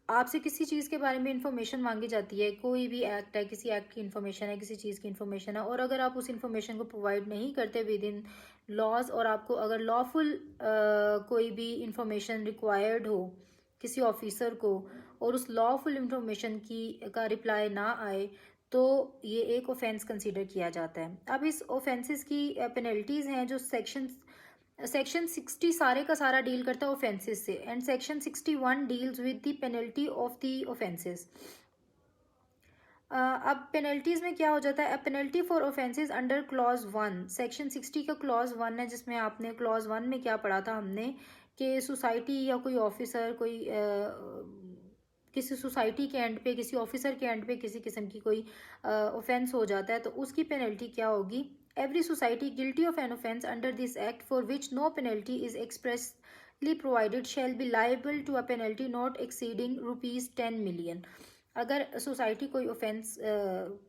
आपसे किसी चीज़ के बारे में इंफॉर्मेशन मांगी जाती है, कोई भी एक्ट है, किसी एक्ट की इंफॉर्मेशन है, किसी चीज़ की इंफॉर्मेशन है, और अगर आप उस इंफॉर्मेशन को प्रोवाइड नहीं करते विद इन लॉज, और आपको अगर लॉफुल कोई भी इंफॉर्मेशन रिक्वायर्ड हो किसी ऑफिसर को, और उस लॉफुल इंफॉर्मेशन की का रिप्लाई ना आए, तो ये एक ऑफेंस कंसीडर किया जाता है। अब इस ऑफेंसेस की पेनल्टीज़ हैं जो सेक्शन 60 सारे का सारा डील करता है ऑफेंसेस से, and section 61 deals with the penalty of the offences. अब पेनल्टीज में क्या हो जाता है, penalty for offences under clause 1, section 60 का क्लॉज 1 है, जिसमें आपने क्लॉज 1 में क्या पढ़ा था हमने कि सोसाइटी या कोई ऑफिसर कोई किसी सोसाइटी के एंड पे, किसी ऑफिसर के एंड पे किसी किस्म की कोई ऑफेंस हो जाता है, तो उसकी पेनल्टी क्या होगी। Every society guilty of an offence under this act for which no penalty is expressly provided shall be liable to a penalty not exceeding ₹10 million। अगर सोसाइटी कोई ऑफेंस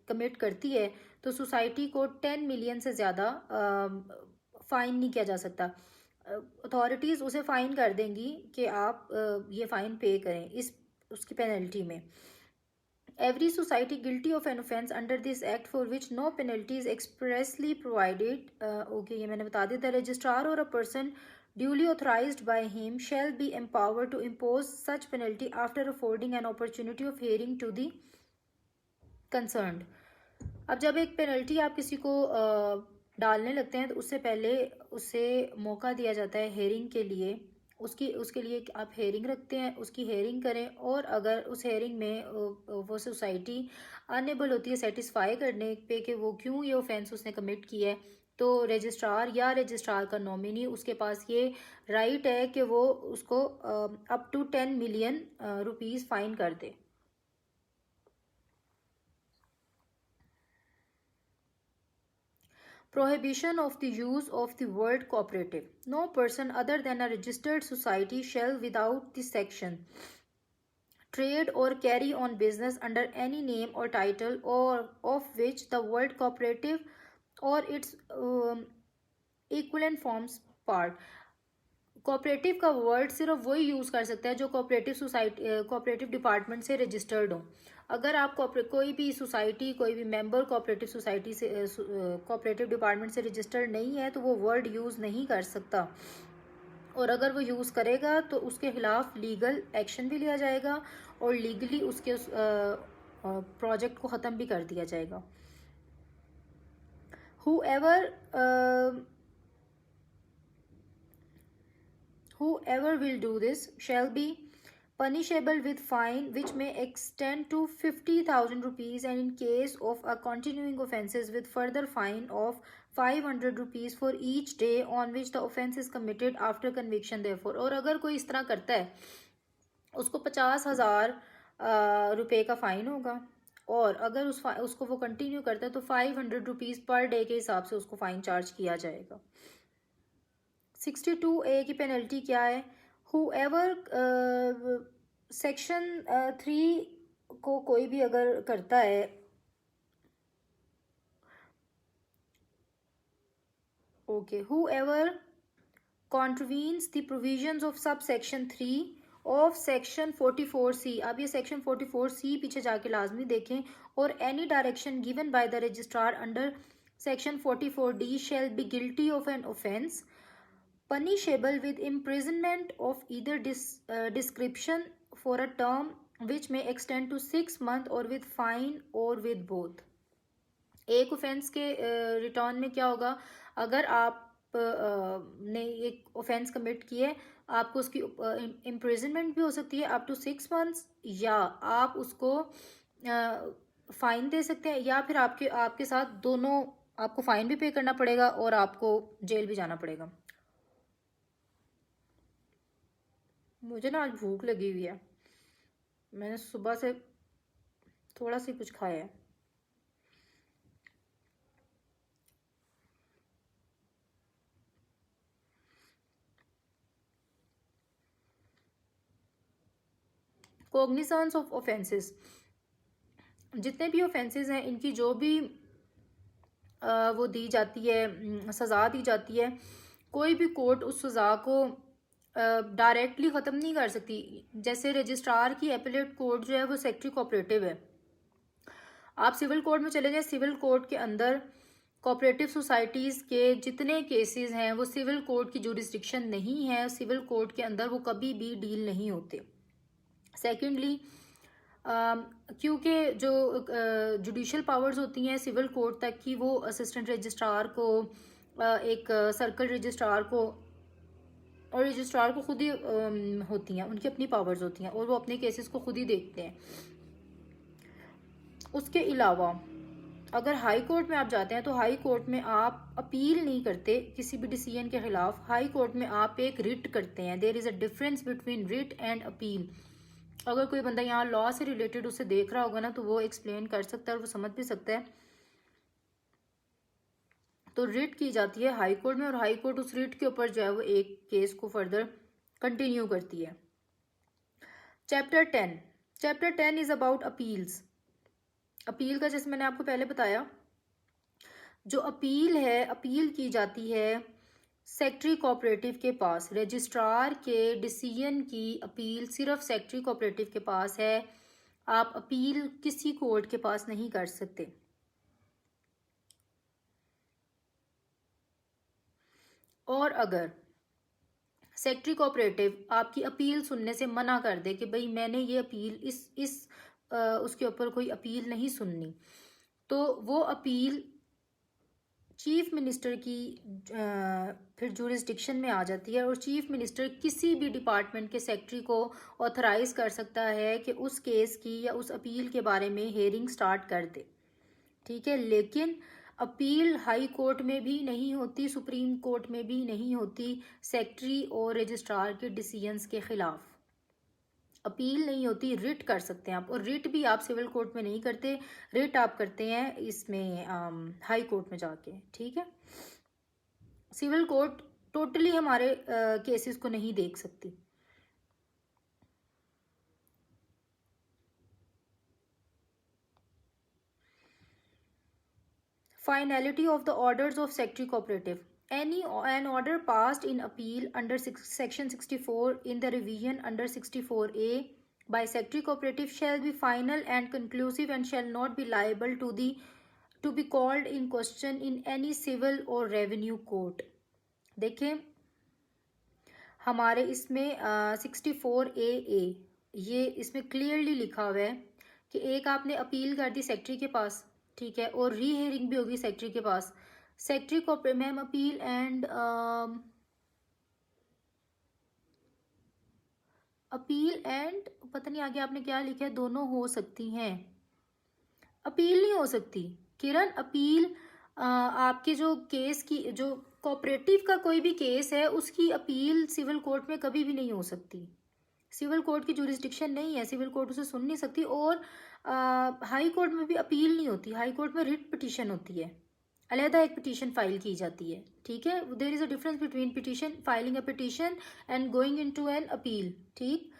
कमिट करती है तो सोसाइटी को 10 मिलियन से ज़्यादा फ़ाइन नहीं किया जा सकता। अथॉरिटीज़ उसे फ़ाइन कर देंगी कि आप ये फ़ाइन पे करें इस उसकी पेनल्टी में। Every society guilty of an offence under this act for which no penalty is expressly provided, okay ये मैंने बता दिया था। Registrar or a person duly authorized by him shall be empowered to impose such penalty after affording an opportunity of hearing to the concerned। अब जब एक penalty आप किसी को डालने लगते हैं तो उससे पहले उसे मौका दिया जाता है हेयरिंग के लिए। उसके लिए आप हेयरिंग रखते हैं, उसकी हेयरिंग करें, और अगर उस हेयरिंग में वो सोसाइटी अनएबल होती है सेटिस्फाई करने पे कि वो क्यों ये ऑफेंस उसने कमिट किया है, तो रजिस्ट्रार या रजिस्ट्रार का नॉमिनी उसके पास ये राइट है कि वो उसको up to 10 million rupees fine कर दे। Prohibition of the use of the word cooperative. No person other than a registered society shall, without this section, trade or carry on business under any name or title or of which the word cooperative or its equivalent forms part। Cooperative का word सिर्फ वही use कर सकता है जो cooperative society cooperative department से registered हो। अगर आप कोई भी सोसाइटी, कोई भी मेंबर कोऑपरेटिव सोसाइटी से कोऑपरेटिव डिपार्टमेंट से रजिस्टर्ड नहीं है तो वो वर्ड यूज़ नहीं कर सकता, और अगर वो यूज़ करेगा तो उसके खिलाफ लीगल एक्शन भी लिया जाएगा और लीगली उसके उस प्रोजेक्ट को ख़त्म भी कर दिया जाएगा। whoever will do this shall be punishable with fine which may extend to 50,000 rupees, and in case of a continuing offences with further fine of 500 rupees for each day on which the offence is committed after conviction therefore. और अगर कोई इस तरह करता है उसको 50,000 रुपये का फ़ाइन होगा, और अगर उसको वो कंटिन्यू करता है तो 500 रुपीज़ पर डे के हिसाब से उसको फ़ाइन चार्ज किया जाएगा। 62A की पेनल्टी क्या है? हुएवर सेक्शन 3 को कोई भी अगर करता है, okay, whoever contravenes the provisions of sub section 3 of section 44C, अब ये सेक्शन 44C पीछे जाके लाजमी देखें, और any direction given by the registrar under section 44D shall be guilty of an offence punishable with imprisonment of either description for a term which may extend to 6 months or with fine or with both. एक offence के return में क्या होगा, अगर आप ने एक offence commit किए, आपको उसकी इम्प्रिजनमेंट भी हो सकती है अप टू 6 months, या आप उसको फाइन दे सकते हैं, या फिर आपके साथ दोनों, आपको फाइन भी पे करना पड़ेगा और आपको जेल भी जाना पड़ेगा। मुझे ना आज भूख लगी हुई है, मैंने सुबह से थोड़ा सा कुछ खाया है। कॉग्निजेंस ऑफ ऑफेंसेस, जितने भी ऑफेंसेस हैं इनकी जो भी वो दी जाती है, सज़ा दी जाती है, कोई भी कोर्ट उस सज़ा को डायरेक्टली ख़त्म नहीं कर सकती। जैसे रजिस्ट्रार की एपेलेट कोर्ट जो है वो सेक्रेटरी कोऑपरेटिव है। आप सिविल कोर्ट में चले जाएं, सिविल कोर्ट के अंदर कोऑपरेटिव सोसाइटीज़ के जितने केसेस हैं वो सिविल कोर्ट की जुरिस्डिक्शन नहीं है, सिविल कोर्ट के अंदर वो कभी भी डील नहीं होते। सेकेंडली, क्योंकि जो जुडिशल पावर्स होती हैं सिविल कोर्ट तक की, वो असिस्टेंट रजिस्ट्रार को, एक सर्कल रजिस्ट्रार को और रजिस्ट्रार को खुद ही होती हैं, उनकी अपनी पावर्स होती हैं और वो अपने केसेस को खुद ही देखते हैं। उसके अलावा अगर हाई कोर्ट में आप जाते हैं तो हाई कोर्ट में आप अपील नहीं करते किसी भी डिसीजन के खिलाफ, हाई कोर्ट में आप एक रिट करते हैं। There is a difference between writ and appeal. अगर कोई बंदा यहाँ लॉ से रिलेटेड उसे देख रहा होगा ना तो वो एक्सप्लेन कर सकता है और वो समझ भी सकता है। तो रिट की जाती है हाई कोर्ट में और हाई कोर्ट उस रिट के ऊपर जो है वो एक केस को फर्दर कंटिन्यू करती है। Chapter 10 is about appeals. Appeal का जैसे मैंने आपको पहले बताया, जो अपील है, अपील की जाती है सेक्रेटरी कोऑपरेटिव के पास। रजिस्ट्रार के डिसीजन की अपील सिर्फ सेक्रेटरी कोऑपरेटिव के पास है, आप अपील किसी कोर्ट के पास नहीं कर सकते। और अगर सेक्रेटरी कोऑपरेटिव आपकी अपील सुनने से मना कर दे कि भाई मैंने ये अपील इस उसके ऊपर कोई अपील नहीं सुननी, तो वो अपील चीफ मिनिस्टर की फिर जुरिस्डिक्शन में आ जाती है और चीफ मिनिस्टर किसी भी डिपार्टमेंट के सेक्रेटरी को ऑथराइज कर सकता है कि उस केस की या उस अपील के बारे में हेयरिंग स्टार्ट कर दे। ठीक है, लेकिन अपील हाई कोर्ट में भी नहीं होती, सुप्रीम कोर्ट में भी नहीं होती सेक्रेटरी और रजिस्ट्रार के डिसीजंस के खिलाफ अपील नहीं होती। रिट कर सकते हैं आप, और रिट भी आप सिविल कोर्ट में नहीं करते, रिट आप करते हैं इसमें हाई कोर्ट में जाके। ठीक है, सिविल कोर्ट टोटली हमारे केसेस को नहीं देख सकती। Finality of the orders of Secretary Cooperative. An order passed in appeal under Section 64 in the revision under 64A by Secretary Cooperative shall be final and conclusive and shall not be liable to be called in question in any civil or revenue court. देखें हमारे इसमें 64AA ये इसमें clearly लिखा हुआ है कि एक आपने अपील कर दी सेक्रेटरी के पास, ठीक है, और री हेयरिंग भी होगी सेक्रेटरी के पास। सेक्रेटरी को ma'am appeal and appeal and पता नहीं आगे आपने क्या लिखा है, दोनों हो सकती हैं। अपील नहीं हो सकती किरण, अपील आपके जो केस की, जो कोऑपरेटिव का कोई भी केस है उसकी अपील सिविल कोर्ट में कभी भी नहीं हो सकती। सिविल कोर्ट की जुरिस्डिक्शन नहीं है, सिविल कोर्ट उसे सुन नहीं सकती। और हाई कोर्ट में भी अपील नहीं होती, हाई कोर्ट में रिट पिटीशन होती है, अलहदा एक पिटीशन फाइल की जाती है। ठीक है, there is a difference between petition, filing a petition and going into an appeal. ठीक,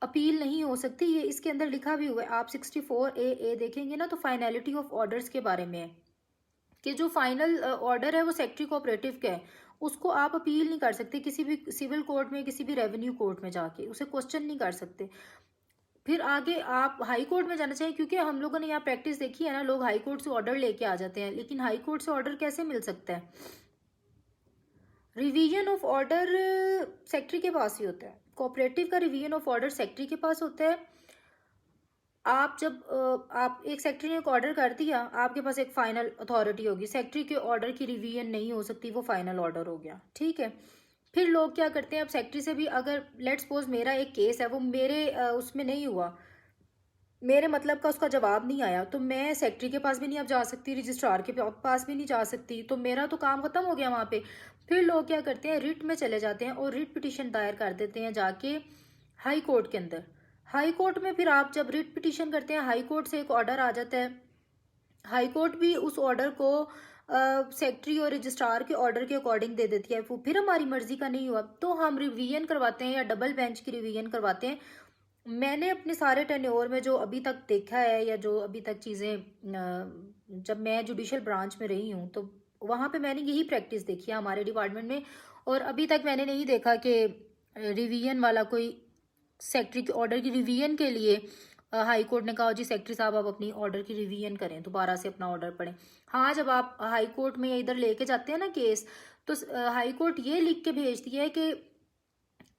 अपील नहीं हो सकती, ये इसके अंदर लिखा भी हुआ है। आप 64A देखेंगे ना तो फाइनलिटी ऑफ ऑर्डर्स के बारे में है कि जो फाइनल ऑर्डर है वो सेक्रेटरी कोऑपरेटिव का है, उसको आप अपील नहीं कर सकते किसी भी सिविल कोर्ट में, किसी भी रेवेन्यू कोर्ट में जाके उसे क्वेश्चन नहीं कर सकते। फिर आगे आप हाई कोर्ट में जाना चाहिए, क्योंकि हम लोगों ने यहाँ प्रैक्टिस देखी है ना, लोग हाई कोर्ट से ऑर्डर लेके आ जाते हैं, लेकिन हाई कोर्ट से ऑर्डर कैसे मिल सकता है? रिवीजन ऑफ ऑर्डर सेक्रेटरी के पास ही होता है, कोऑपरेटिव का रिवीजन ऑफ ऑर्डर सेक्रेटरी के पास होता है। आप जब आप एक सेक्रेटरी ने एक ऑर्डर कर दिया, आपके पास एक फाइनल अथॉरिटी होगी, सेक्रेटरी के ऑर्डर की रिवीजन नहीं हो सकती, वो फाइनल ऑर्डर हो गया। ठीक है, फिर लोग क्या करते हैं, अब सेक्रेटरी से भी अगर लेट्स सपोज मेरा एक केस है वो मेरे उसमें नहीं हुआ, मेरे मतलब का उसका जवाब नहीं आया, तो मैं सेक्रेटरी के पास भी नहीं अब जा सकती, रजिस्ट्रार के पास भी नहीं जा सकती, तो मेरा तो काम खत्म हो गया वहाँ पे। फिर लोग क्या करते हैं, रिट में चले जाते हैं और रिट पिटीशन दायर कर देते हैं जाके हाई कोर्ट के अंदर। हाई कोर्ट में फिर आप जब रिट पिटीशन करते हैं, हाई कोर्ट से एक ऑर्डर आ जाता है, हाई कोर्ट भी उस ऑर्डर को सेक्रेटरी और रजिस्ट्रार के ऑर्डर के अकॉर्डिंग दे देती है। वो फिर हमारी मर्जी का नहीं हुआ तो हम रिवीजन करवाते हैं या डबल बेंच की रिवीजन करवाते हैं। मैंने अपने सारे टेन्योर में जो अभी तक देखा है या जो अभी तक चीज़ें, जब मैं जुडिशल ब्रांच में रही हूँ तो वहाँ पे मैंने यही प्रैक्टिस देखी है हमारे डिपार्टमेंट में, और अभी तक मैंने नहीं देखा कि रिवीजन वाला कोई सेक्रेटरी के ऑर्डर की रिवीजन के लिए हाई कोर्ट ने कहा जी सेक्रेटरी साहब आप अपनी ऑर्डर की रिवीजन करें, दोबारा से अपना ऑर्डर पढ़ें। हाँ, जब आप हाई कोर्ट में इधर लेके जाते हैं ना केस, तो हाई कोर्ट ये लिख के भेजती है कि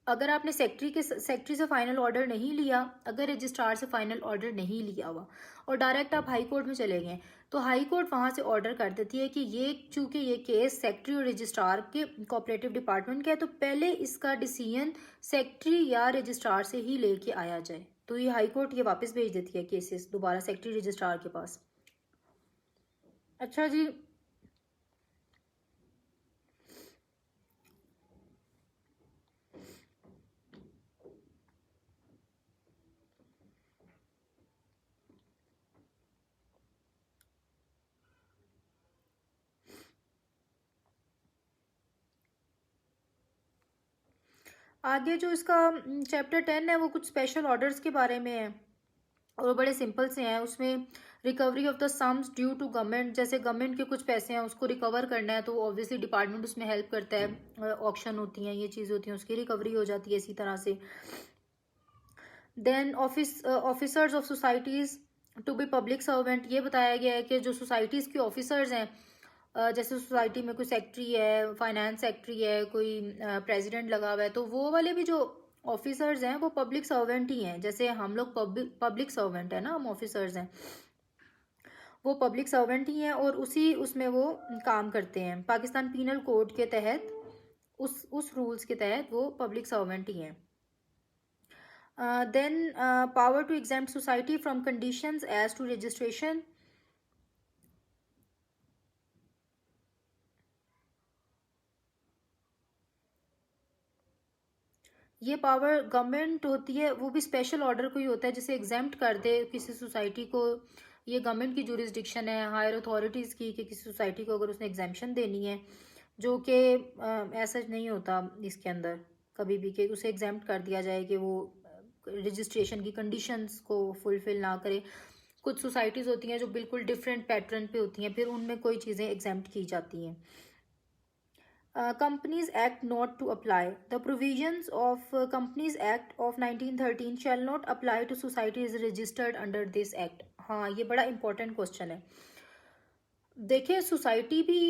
अगर आपने सेक्रेटरी से फाइनल ऑर्डर नहीं लिया, अगर रजिस्ट्रार से फाइनल ऑर्डर नहीं लिया हुआ और डायरेक्ट आप हाई कोर्ट में चले गए, तो हाई कोर्ट वहां से ऑर्डर कर देती है कि ये चूंकि ये केस सेक्रेटरी और रजिस्ट्रार के कोऑपरेटिव डिपार्टमेंट का है, तो पहले इसका डिसीजन सेक्रेटरी या रजिस्ट्रार से ही लेके आया जाए। तो ये हाई कोर्ट ये वापस भेज देती है केसेस दोबारा सेक्रेटरी रजिस्ट्रार के पास। अच्छा जी, आगे जो इसका चैप्टर 10 है वो कुछ स्पेशल ऑर्डर्स के बारे में है और वो बड़े सिंपल से हैं। उसमें recovery of the sums due to government, जैसे गवर्नमेंट के कुछ पैसे हैं उसको रिकवर करना है तो ऑब्वियसली डिपार्टमेंट उसमें हेल्प करता है, ऑक्शन होती हैं, ये चीज़ें होती हैं, उसकी रिकवरी हो जाती है इसी तरह से। Then officers of societies to be public servant, ये बताया गया है कि जो सोसाइटीज़ के ऑफिसर्स हैं, जैसे सोसाइटी में कोई सेक्रेटरी है, फाइनेंस सेक्रेटरी है, कोई प्रेसिडेंट लगा हुआ है, तो वो वाले भी जो ऑफिसर्स हैं वो पब्लिक सर्वेंट ही हैं। जैसे हम लोग पब्लिक सर्वेंट है ना, हम ऑफिसर्स हैं, वो पब्लिक सर्वेंट ही हैं और उसी उसमें वो काम करते हैं। पाकिस्तान पीनल कोड के तहत, उस रूल्स के तहत वो पब्लिक सर्वेंट ही हैं। Then power to exempt society from conditions as to registration, ये पावर गवर्नमेंट होती है, वो भी स्पेशल ऑर्डर कोई होता है जिसे एग्जेम्प्ट कर दे किसी सोसाइटी को। ये गवर्नमेंट की जुरिस्डिक्शन है हायर अथॉरिटीज़ की कि किसी सोसाइटी को अगर उसने एग्जेम्पशन देनी है, जो कि ऐसा नहीं होता इसके अंदर कभी भी कि उसे एग्जेम्प्ट कर दिया जाए कि वो रजिस्ट्रेशन की कंडीशंस को फुलफिल ना करे। कुछ सोसाइटीज़ होती हैं जो बिल्कुल डिफरेंट पैटर्न पे होती हैं, फिर उनमें कोई चीज़ें एग्जेम्प्ट की जाती हैं। Companies Act not to apply. The provisions of Companies Act of 1913 shall not apply to societies registered under this act. हाँ, ये बड़ा important question है। देखिए, सोसाइटी भी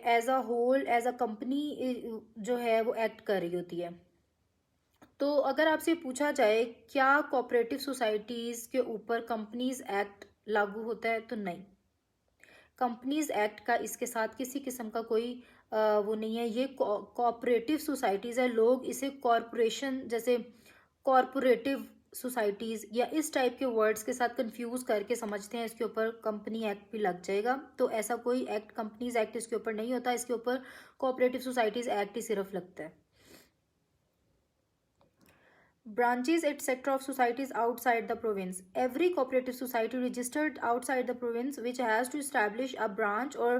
as a whole, as a company जो है वो एक्ट कर रही होती है। तो अगर आपसे पूछा जाए क्या कोऑपरेटिव सोसाइटीज़ के ऊपर कंपनीज एक्ट लागू होता है, तो नहीं, कंपनीज एक्ट का इसके साथ किसी किस्म का कोई वो नहीं है। ये कोऑपरेटिव सोसाइटीज़ है, लोग इसे कॉरपोरेशन, जैसे कॉरपोरेटिव सोसाइटीज़ या इस टाइप के वर्ड्स के साथ कंफ्यूज करके समझते हैं इसके ऊपर कंपनी एक्ट भी लग जाएगा, तो ऐसा कोई एक्ट, कंपनीज एक्ट इसके ऊपर नहीं होता, इसके ऊपर कोऑपरेटिव सोसाइटीज़ एक्ट ही सिर्फ लगता है. Branches etc. of societies outside the province. Every cooperative society registered outside the province which has to establish a branch or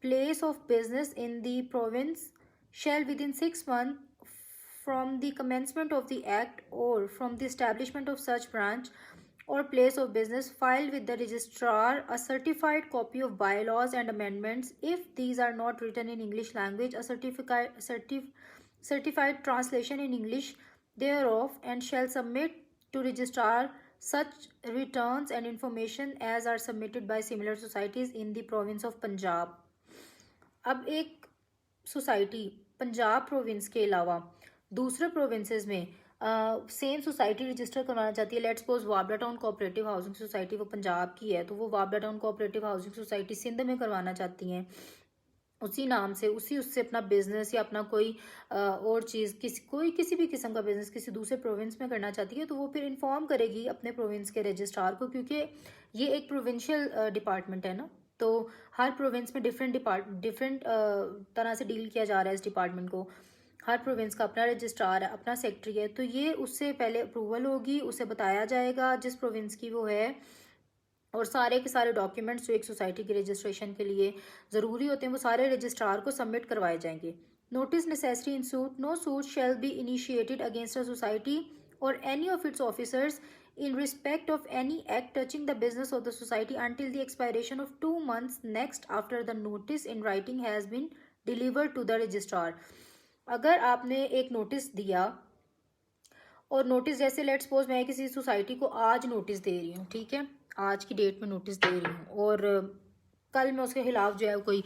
place of business in the province shall within 6 months from the commencement of the act or from the establishment of such branch or place of business file with the registrar a certified copy of bylaws and amendments. If these are not written in English language, a certified translation in English thereof, and shall submit to registrar such returns and information as are submitted by similar societies in the province of Punjab. अब एक society Punjab province के अलावा दूसरे provinces में same society register करवाना चाहती है. Let's suppose वाबड़ा टाउन कोऑपरेटिव हाउसिंग सोसाइटी वो पंजाब की है, तो वो वाबड़ा town cooperative housing society Sindh में करवाना चाहती हैं उसी नाम से, उससे अपना बिजनेस या अपना कोई और चीज़ किसी भी किस्म का बिजनेस किसी दूसरे प्रोविंस में करना चाहती है, तो वो फिर इन्फॉर्म करेगी अपने प्रोविंस के रजिस्ट्रार को, क्योंकि ये एक प्रोविंशियल डिपार्टमेंट है ना, तो हर प्रोविंस में डिफरेंट तरह से डील किया जा रहा है इस डिपार्टमेंट को. हर प्रोविंस का अपना रजिस्ट्रार है, अपना सेक्रेटरी है, तो ये उससे पहले अप्रूवल होगी, उसे बताया जाएगा जिस प्रोविंस की वो है, और सारे के सारे डॉक्यूमेंट्स जो एक सोसाइटी की रजिस्ट्रेशन के लिए ज़रूरी होते हैं वो सारे रजिस्ट्रार को सबमिट करवाए जाएंगे. Notice necessary in suit. No suit shall be initiated against a society और any of its officers in respect of any act touching the business of the society until the expiration of 2 months next after the notice in writing has been delivered to the registrar. अगर आपने एक notice दिया और notice जैसे let's suppose मैं किसी society को आज नोटिस दे रही हूँ, ठीक है, आज की डेट में नोटिस दे रही हूँ और कल मैं उसके खिलाफ जो है कोई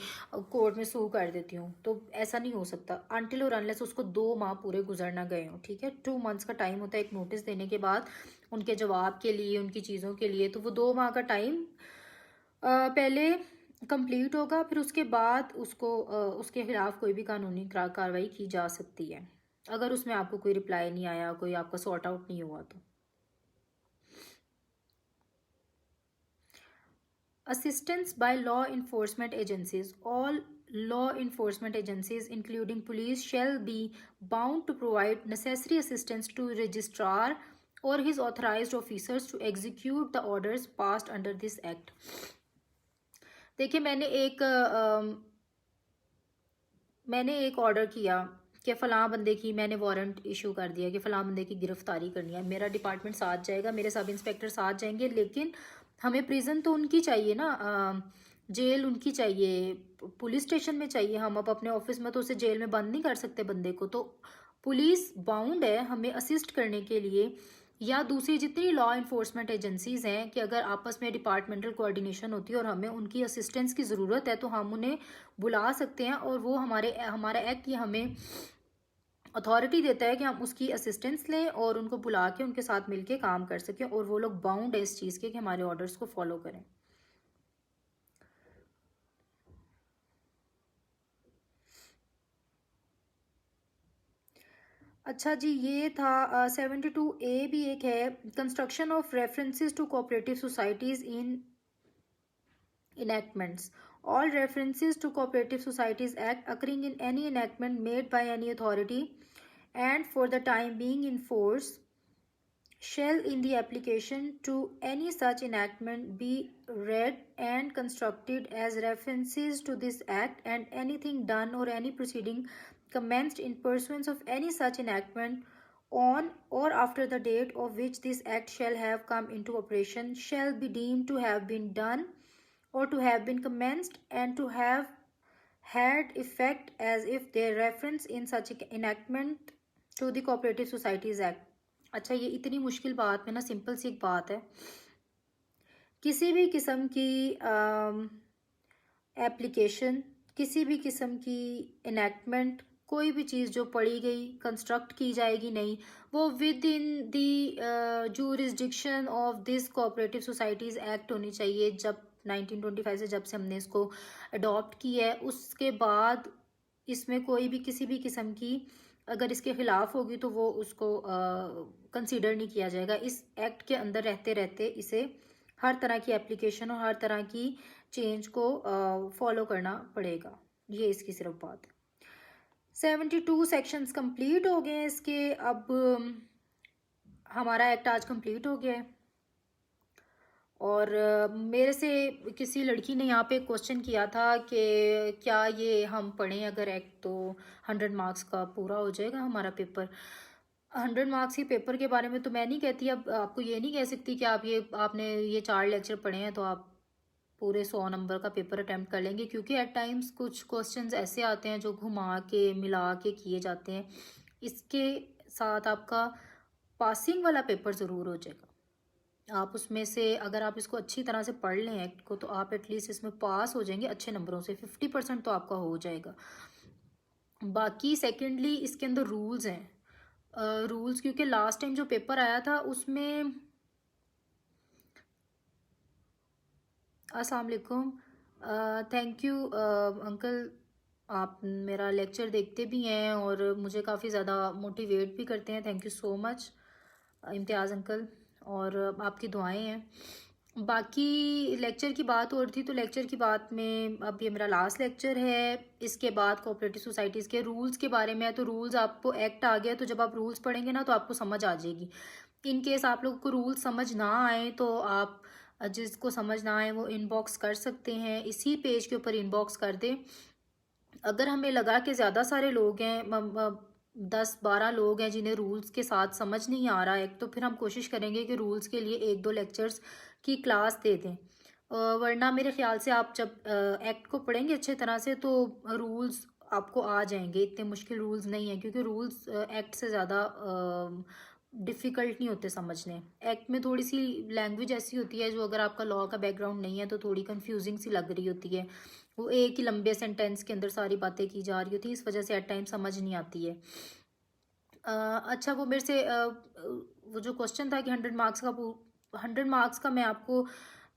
कोर्ट में सू कर देती हूँ, तो ऐसा नहीं हो सकता अनटिल और अनलेस उसको 2 माह पूरे गुजर ना गए हों. ठीक है, 2 मंथ्स का टाइम होता है एक नोटिस देने के बाद उनके जवाब के लिए, उनकी चीज़ों के लिए, तो वो 2 माह का टाइम पहले कंप्लीट होगा, फिर उसके बाद उसको उसके खिलाफ कोई भी कानूनी कार्रवाई की जा सकती है अगर उसमें आपको कोई रिप्लाई नहीं आया, कोई आपका सॉर्ट आउट नहीं हुआ. तो assistance by law enforcement agencies. All law enforcement agencies including police shall be bound to provide necessary assistance to registrar or his authorized officers to execute the orders passed under this act. देखिए मैंने एक order किया कि फ़लाँ बंदे की, मैंने warrant issue कर दिया कि फ़लाँ बंदे की गिरफ्तारी करनी है, मेरा डिपार्टमेंट साथ जाएगा, मेरे सब इंस्पेक्टर साथ जाएंगे, लेकिन हमें प्रिजन तो उनकी चाहिए ना, जेल उनकी चाहिए, पुलिस स्टेशन में चाहिए. हम अब अपने ऑफिस में तो उसे जेल में बंद नहीं कर सकते बंदे को, तो पुलिस बाउंड है हमें असिस्ट करने के लिए, या दूसरी जितनी लॉ इन्फोर्समेंट एजेंसीज हैं कि अगर आपस में डिपार्टमेंटल कोऑर्डिनेशन होती है और हमें उनकी असिस्टेंस की ज़रूरत है तो हम उन्हें बुला सकते हैं, और वो हमारा एक्ट ये हमें अथॉरिटी देता है कि हम उसकी असिस्टेंस लें और उनको बुला के उनके साथ मिलके काम कर सकें, और वो लोग बाउंड है इस चीज़ के कि हमारे ऑर्डर्स को फॉलो करें. अच्छा जी, ये था 72A भी एक है, construction of references to cooperative societies in enactments. All references to Cooperative Societies Act occurring in any enactment made by any authority and for the time being in force shall in the application to any such enactment be read and constructed as references to this act, and anything done or any proceeding commenced in pursuance of any such enactment on or after the date of which this act shall have come into operation shall be deemed to have been done or to have been commenced and to have had effect as if their reference in such enactment to the Cooperative Societies Act. अच्छा, ये इतनी मुश्किल बात में ना simple सी एक बात है, किसी भी किस्म की एप्लीकेशन, किसी भी किस्म की इनैक्टमेंट, कोई भी चीज़ जो पढ़ी गई कंस्ट्रक्ट की जाएगी नहीं, वो with in the जूरिसडिक्शन of this cooperative societies act होनी चाहिए. जब 1925 से जब से हमने इसको अडॉप्ट किया है उसके बाद इसमें कोई भी किसी भी किस्म की अगर इसके ख़िलाफ़ होगी तो वो उसको कंसीडर नहीं किया जाएगा। इस एक्ट के अंदर रहते रहते इसे हर तरह की एप्लीकेशन और हर तरह की चेंज को फॉलो करना पड़ेगा। ये इसकी सिर्फ बात है। 72 सेक्शंस कंप्लीट हो गए हैं इसके। अब हमारा एक्ट आज कंप्लीट हो गया है। और मेरे से किसी लड़की ने यहाँ पे क्वेश्चन किया था कि क्या ये हम पढ़ें अगर एक्ट, तो 100 मार्क्स का पूरा हो जाएगा हमारा पेपर। 100 मार्क्स के पेपर के बारे में तो मैं नहीं कहती। अब आपको ये नहीं कह सकती कि आपने ये 4 लेक्चर पढ़े हैं तो आप पूरे 100 नंबर का पेपर अटैम्प्ट कर लेंगे, क्योंकि एट टाइम्स कुछ क्वेश्चंस ऐसे आते हैं जो घुमा के मिला के किए जाते हैं। इसके साथ आपका पासिंग वाला पेपर ज़रूर हो जाएगा। आप उसमें से अगर आप इसको अच्छी तरह से पढ़ लें एक्ट को, तो आप एटलीस्ट इसमें पास हो जाएंगे अच्छे नंबरों से। 50% तो आपका हो जाएगा। बाकी सेकेंडली इसके अंदर रूल्स हैं। रूल्स क्योंकि लास्ट टाइम जो पेपर आया था उसमें, अस्सलाम वालेकुम, थैंक यू अंकल, आप मेरा लेक्चर देखते भी हैं और मुझे काफ़ी ज़्यादा मोटिवेट भी करते हैं। Thank you so much Imtiaz uncle, और आपकी दुआएं हैं। बाकी लेक्चर की बात हो रही थी, तो लेक्चर की बात में अब ये मेरा लास्ट लेक्चर है। इसके बाद कोऑपरेटिव सोसाइटीज़ के रूल्स के बारे में है। तो रूल्स, आपको एक्ट आ गया तो जब आप रूल्स पढ़ेंगे ना तो आपको समझ आ जाएगी। इन केस आप लोगों को रूल्स समझ ना आए तो आप जिसको समझ ना आए वो इनबॉक्स कर सकते हैं, इसी पेज के ऊपर इनबॉक्स कर दें। अगर हमें लगा कि ज़्यादा सारे लोग हैं, 10-12 लोग हैं जिन्हें रूल्स के साथ समझ नहीं आ रहा है, तो फिर हम कोशिश करेंगे कि रूल्स के लिए 1-2 लेक्चर्स की क्लास दे दें। वरना मेरे ख्याल से आप जब एक्ट को पढ़ेंगे अच्छे तरह से तो रूल्स आपको आ जाएंगे। इतने मुश्किल रूल्स नहीं हैं, क्योंकि रूल्स एक्ट से ज़्यादा डिफ़िकल्ट नहीं होते समझने। एक्ट में थोड़ी सी लैंग्वेज ऐसी होती है जो अगर आपका लॉ का बैकग्राउंड नहीं है तो थोड़ी कंफ्यूजिंग सी लग रही होती है। वो एक ही लंबे सेंटेंस के अंदर सारी बातें की जा रही होती है, इस वजह से एट टाइम समझ नहीं आती है। अच्छा, वो मेरे से वो जो क्वेश्चन था कि 100 मार्क्स का मैं आपको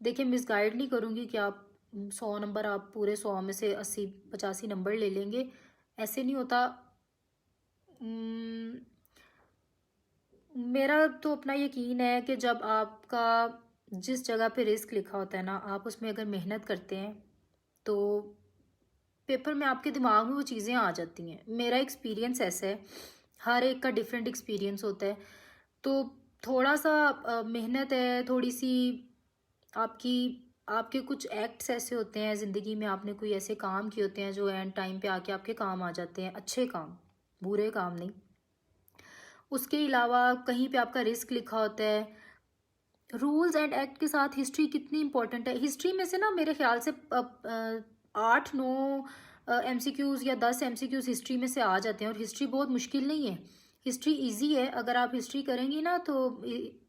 देखिए मिसगाइड नहीं करूँगी कि आप 100 नंबर, आप पूरे 100 में से 80-85 नंबर ले लेंगे, ऐसे नहीं होता। मेरा तो अपना यकीन है कि जब आपका जिस जगह पे रिस्क लिखा होता है ना, आप उसमें अगर मेहनत करते हैं तो पेपर में आपके दिमाग में वो चीज़ें आ जाती हैं। मेरा एक्सपीरियंस ऐसा है, हर एक का डिफरेंट एक्सपीरियंस होता है। तो थोड़ा सा मेहनत है, थोड़ी सी आपकी, आपके कुछ एक्ट्स ऐसे होते हैं ज़िंदगी में, आपने कोई ऐसे काम किए होते हैं जो एंड टाइम पे आके आपके काम आ जाते हैं, अच्छे काम, बुरे काम नहीं। उसके अलावा कहीं पे आपका रिस्क लिखा होता है। रूल्स एंड एक्ट के साथ हिस्ट्री कितनी इंपॉर्टेंट है। हिस्ट्री में से ना मेरे ख्याल से 8-9 MCQs या 10 MCQs हिस्ट्री में से आ जाते हैं, और हिस्ट्री बहुत मुश्किल नहीं है। हिस्ट्री इजी है। अगर आप हिस्ट्री करेंगी ना तो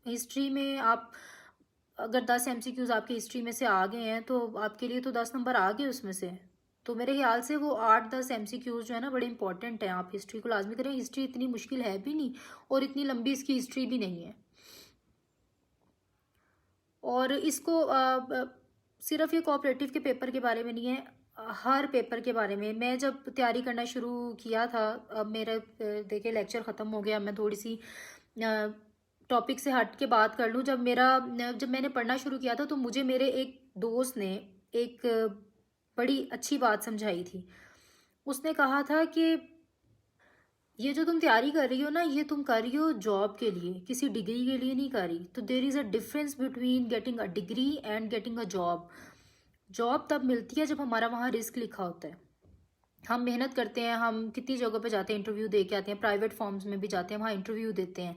हिस्ट्री में आप अगर 10 MCQs आपकी हिस्ट्री में से आ गए हैं तो आपके लिए तो 10 नंबर आ गए उसमें से। तो मेरे ख्याल से वो 8-10 MCQs जो है ना बड़े इंपॉर्टेंट हैं। आप हिस्ट्री को लाजमी करें। हिस्ट्री इतनी मुश्किल है भी नहीं और इतनी लंबी इसकी हिस्ट्री भी नहीं है। और इसको सिर्फ ये कोऑपरेटिव के पेपर के बारे में नहीं है, हर पेपर के बारे में। मैं जब तैयारी करना शुरू किया था, अब मेरा देखिए लेक्चर ख़त्म हो गया, मैं थोड़ी सी टॉपिक से हट के बात कर लूँ। जब मैंने पढ़ना शुरू किया था तो मुझे मेरे एक दोस्त ने एक बड़ी अच्छी बात समझाई थी। उसने कहा था कि ये जो तुम तैयारी कर रही हो ना, ये तुम कर रही हो जॉब के लिए, किसी डिग्री के लिए नहीं कर रही। तो there is a difference between getting a degree and getting a job. Job तब मिलती है जब हमारा वहाँ रिस्क लिखा होता है। हम मेहनत करते हैं, हम कितनी जगह पे जाते हैं, इंटरव्यू दे के आते हैं, प्राइवेट फॉर्म्स में भी जाते हैं, वहाँ इंटरव्यू देते हैं,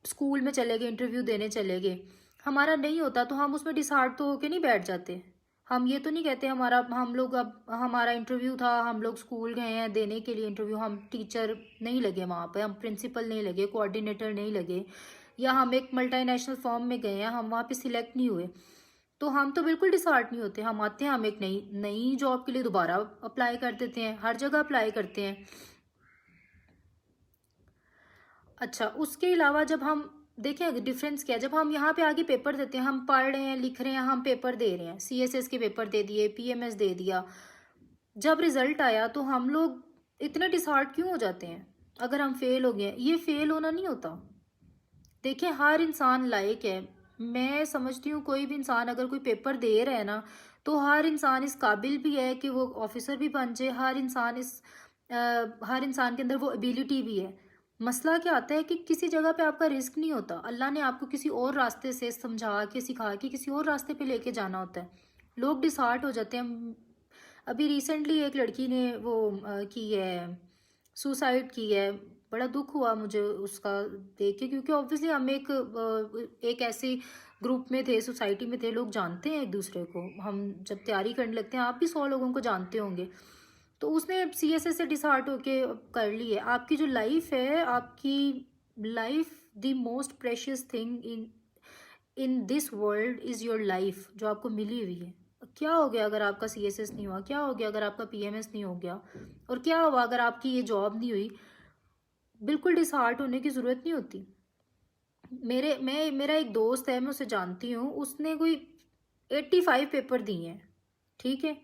स्कूल में चले गए इंटरव्यू देने चले गए, हमारा नहीं होता तो हम उसमें डिसहार्ट तो होके नहीं बैठ जाते। हम ये तो नहीं कहते हम लोग अब हमारा इंटरव्यू था, हम लोग स्कूल गए हैं देने के लिए इंटरव्यू, हम टीचर नहीं लगे वहाँ पे, हम प्रिंसिपल नहीं लगे, कोऑर्डिनेटर नहीं लगे, या हम एक मल्टीनेशनल फॉर्म में गए हैं, हम वहाँ पे सिलेक्ट नहीं हुए, तो हम तो बिल्कुल डिसहार्ट नहीं होते। हम आते हैं, हम एक नई नई जॉब के लिए दोबारा अप्लाई कर देते हैं, हर जगह अप्लाई करते हैं। अच्छा, उसके अलावा जब हम देखें डिफरेंस क्या है, जब हम यहाँ पे आगे पेपर देते हैं, हम पढ़ रहे हैं, लिख रहे हैं, हम पेपर दे रहे हैं, CSS के पेपर दे दिए, PMS दे दिया, जब रिजल्ट आया तो हम लोग इतने डिसहार्ट क्यों हो जाते हैं। अगर हम फेल हो गए, ये फेल होना नहीं होता। देखिए हर इंसान लायक है। मैं समझती हूँ कोई भी इंसान अगर कोई पेपर दे रहा है ना, तो हर इंसान इस काबिल भी है कि वो ऑफिसर भी बन जाए। हर इंसान के अंदर वो एबिलिटी भी है। मसला क्या आता है कि किसी जगह पे आपका रिस्क नहीं होता, अल्लाह ने आपको किसी और रास्ते से समझा के सिखा के किसी और रास्ते पे लेके जाना होता है। लोग डिसहार्ट हो जाते हैं। अभी रिसेंटली एक लड़की ने वो की है, सुसाइड की है। बड़ा दुख हुआ मुझे उसका देख के, क्योंकि ऑब्वियसली हम एक ऐसे ग्रुप में थे, सोसाइटी में थे, लोग जानते हैं एक दूसरे को। हम जब तैयारी करने लगते हैं, आप भी 100 लोगों को जानते होंगे। तो उसने सीएसएस से डिसहार्ट होके कर ली है। आपकी जो लाइफ है, आपकी life, the most precious thing in this world is your life, जो आपको मिली हुई है। क्या हो गया अगर आपका सीएसएस नहीं हुआ? क्या हो गया अगर आपका पीएमएस नहीं हो गया? और क्या हुआ अगर आपकी ये जॉब नहीं हुई? बिल्कुल डिसहार्ट होने की ज़रूरत नहीं होती। मेरा एक दोस्त है, मैं उसे जानती हूँ, उसने कोई 85 पेपर दिए हैं, ठीक है,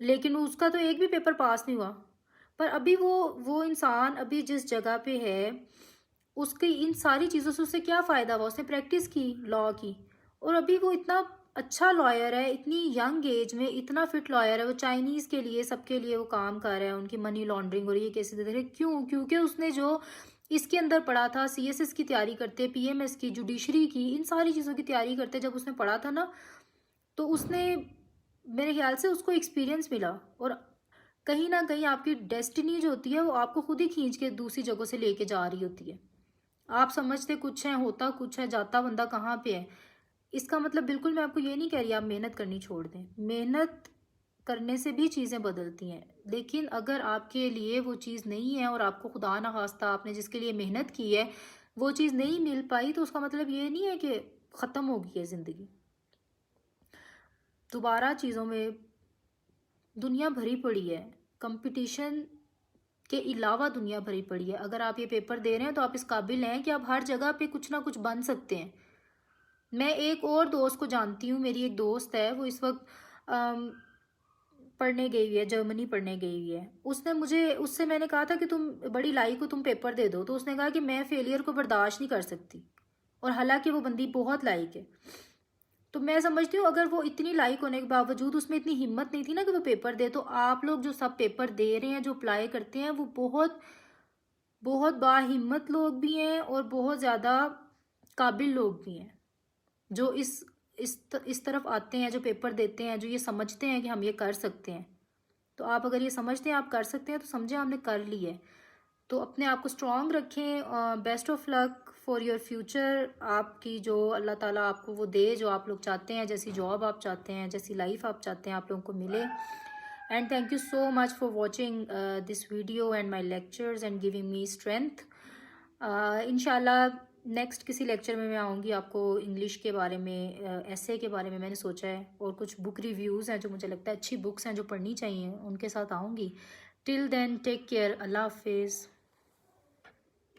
लेकिन उसका तो एक भी पेपर पास नहीं हुआ। पर अभी वो इंसान अभी जिस जगह पे है, उसके इन सारी चीज़ों से उसे क्या फ़ायदा हुआ? उसने प्रैक्टिस की लॉ की, और अभी वो इतना अच्छा लॉयर है, इतनी यंग एज में इतना फिट लॉयर है। वो चाइनीज़ के लिए, सबके लिए वो काम कर रहा है, उनकी मनी लॉन्ड्रिंग और ये केसेस दे रहे। क्यों? क्योंकि उसने जो इसके अंदर पढ़ा था, सीएसएस की तैयारी करते, पीएमएस की, जुडिशरी की, इन सारी चीज़ों की तैयारी करते जब उसने पढ़ा था ना, तो उसने, मेरे ख्याल से उसको एक्सपीरियंस मिला। और कहीं ना कहीं आपकी डेस्टिनी जो होती है वो आपको खुद ही खींच के दूसरी जगह से लेके जा रही होती है। आप समझते कुछ है, होता कुछ है, जाता बंदा कहाँ पे है। इसका मतलब बिल्कुल मैं आपको ये नहीं कह रही आप मेहनत करनी छोड़ दें। मेहनत करने से भी चीज़ें बदलती हैं, लेकिन अगर आपके लिए वो चीज़ नहीं है और आपको खुदा ना खास्ता आपने जिसके लिए मेहनत की है वो चीज़ नहीं मिल पाई, तो उसका मतलब ये नहीं है कि ख़त्म हो गई है ज़िंदगी। दोबारा चीज़ों में दुनिया भरी पड़ी है, कंपटीशन के अलावा दुनिया भरी पड़ी है। अगर आप ये पेपर दे रहे हैं तो आप इस काबिल हैं कि आप हर जगह पे कुछ ना कुछ बन सकते हैं। मैं एक और दोस्त को जानती हूँ, मेरी एक दोस्त है, वो इस वक्त पढ़ने गई हुई है, जर्मनी पढ़ने गई हुई है। उससे मैंने कहा था कि तुम बड़ी लाइक हो, तुम पेपर दे दो, तो उसने कहा कि मैं फेलियर को बर्दाश्त नहीं कर सकती। और हालांकि वो बंदी बहुत लाइक है। तो मैं समझती हूँ अगर वो इतनी लाइक होने के बावजूद उसमें इतनी हिम्मत नहीं थी ना कि वो पेपर दे, तो आप लोग जो सब पेपर दे रहे हैं, जो अप्लाई करते हैं, वो बहुत बहुत बाहिम्मत लोग भी हैं और बहुत ज़्यादा काबिल लोग भी हैं, जो इस तरफ आते हैं, जो पेपर देते हैं, जो ये समझते हैं कि हम ये कर सकते हैं। तो आप अगर ये समझते हैं आप कर सकते हैं, तो समझे हमने कर ली है। तो अपने आप को स्ट्रॉन्ग रखें। Best of luck for your future. आपकी जो अल्लाह ताला आपको वो दे जो आप लोग चाहते हैं, जैसी जॉब आप चाहते हैं, जैसी लाइफ आप चाहते हैं, आप लोगों को मिले। And thank you so much for watching this video and my lectures and giving me strength. इंशाल्लाह नेक्स्ट किसी लेक्चर में मैं आऊँगी आपको इंग्लिश के बारे में, ऐसे के बारे में मैंने सोचा है, और कुछ बुक रिव्यूज़ हैं जो मुझे लगता है अच्छी बुक्स हैं जो पढ़नी चाहिए, उनके साथ आऊँगी। टिल देन टेक केयर, अल्लाह हाफिज़।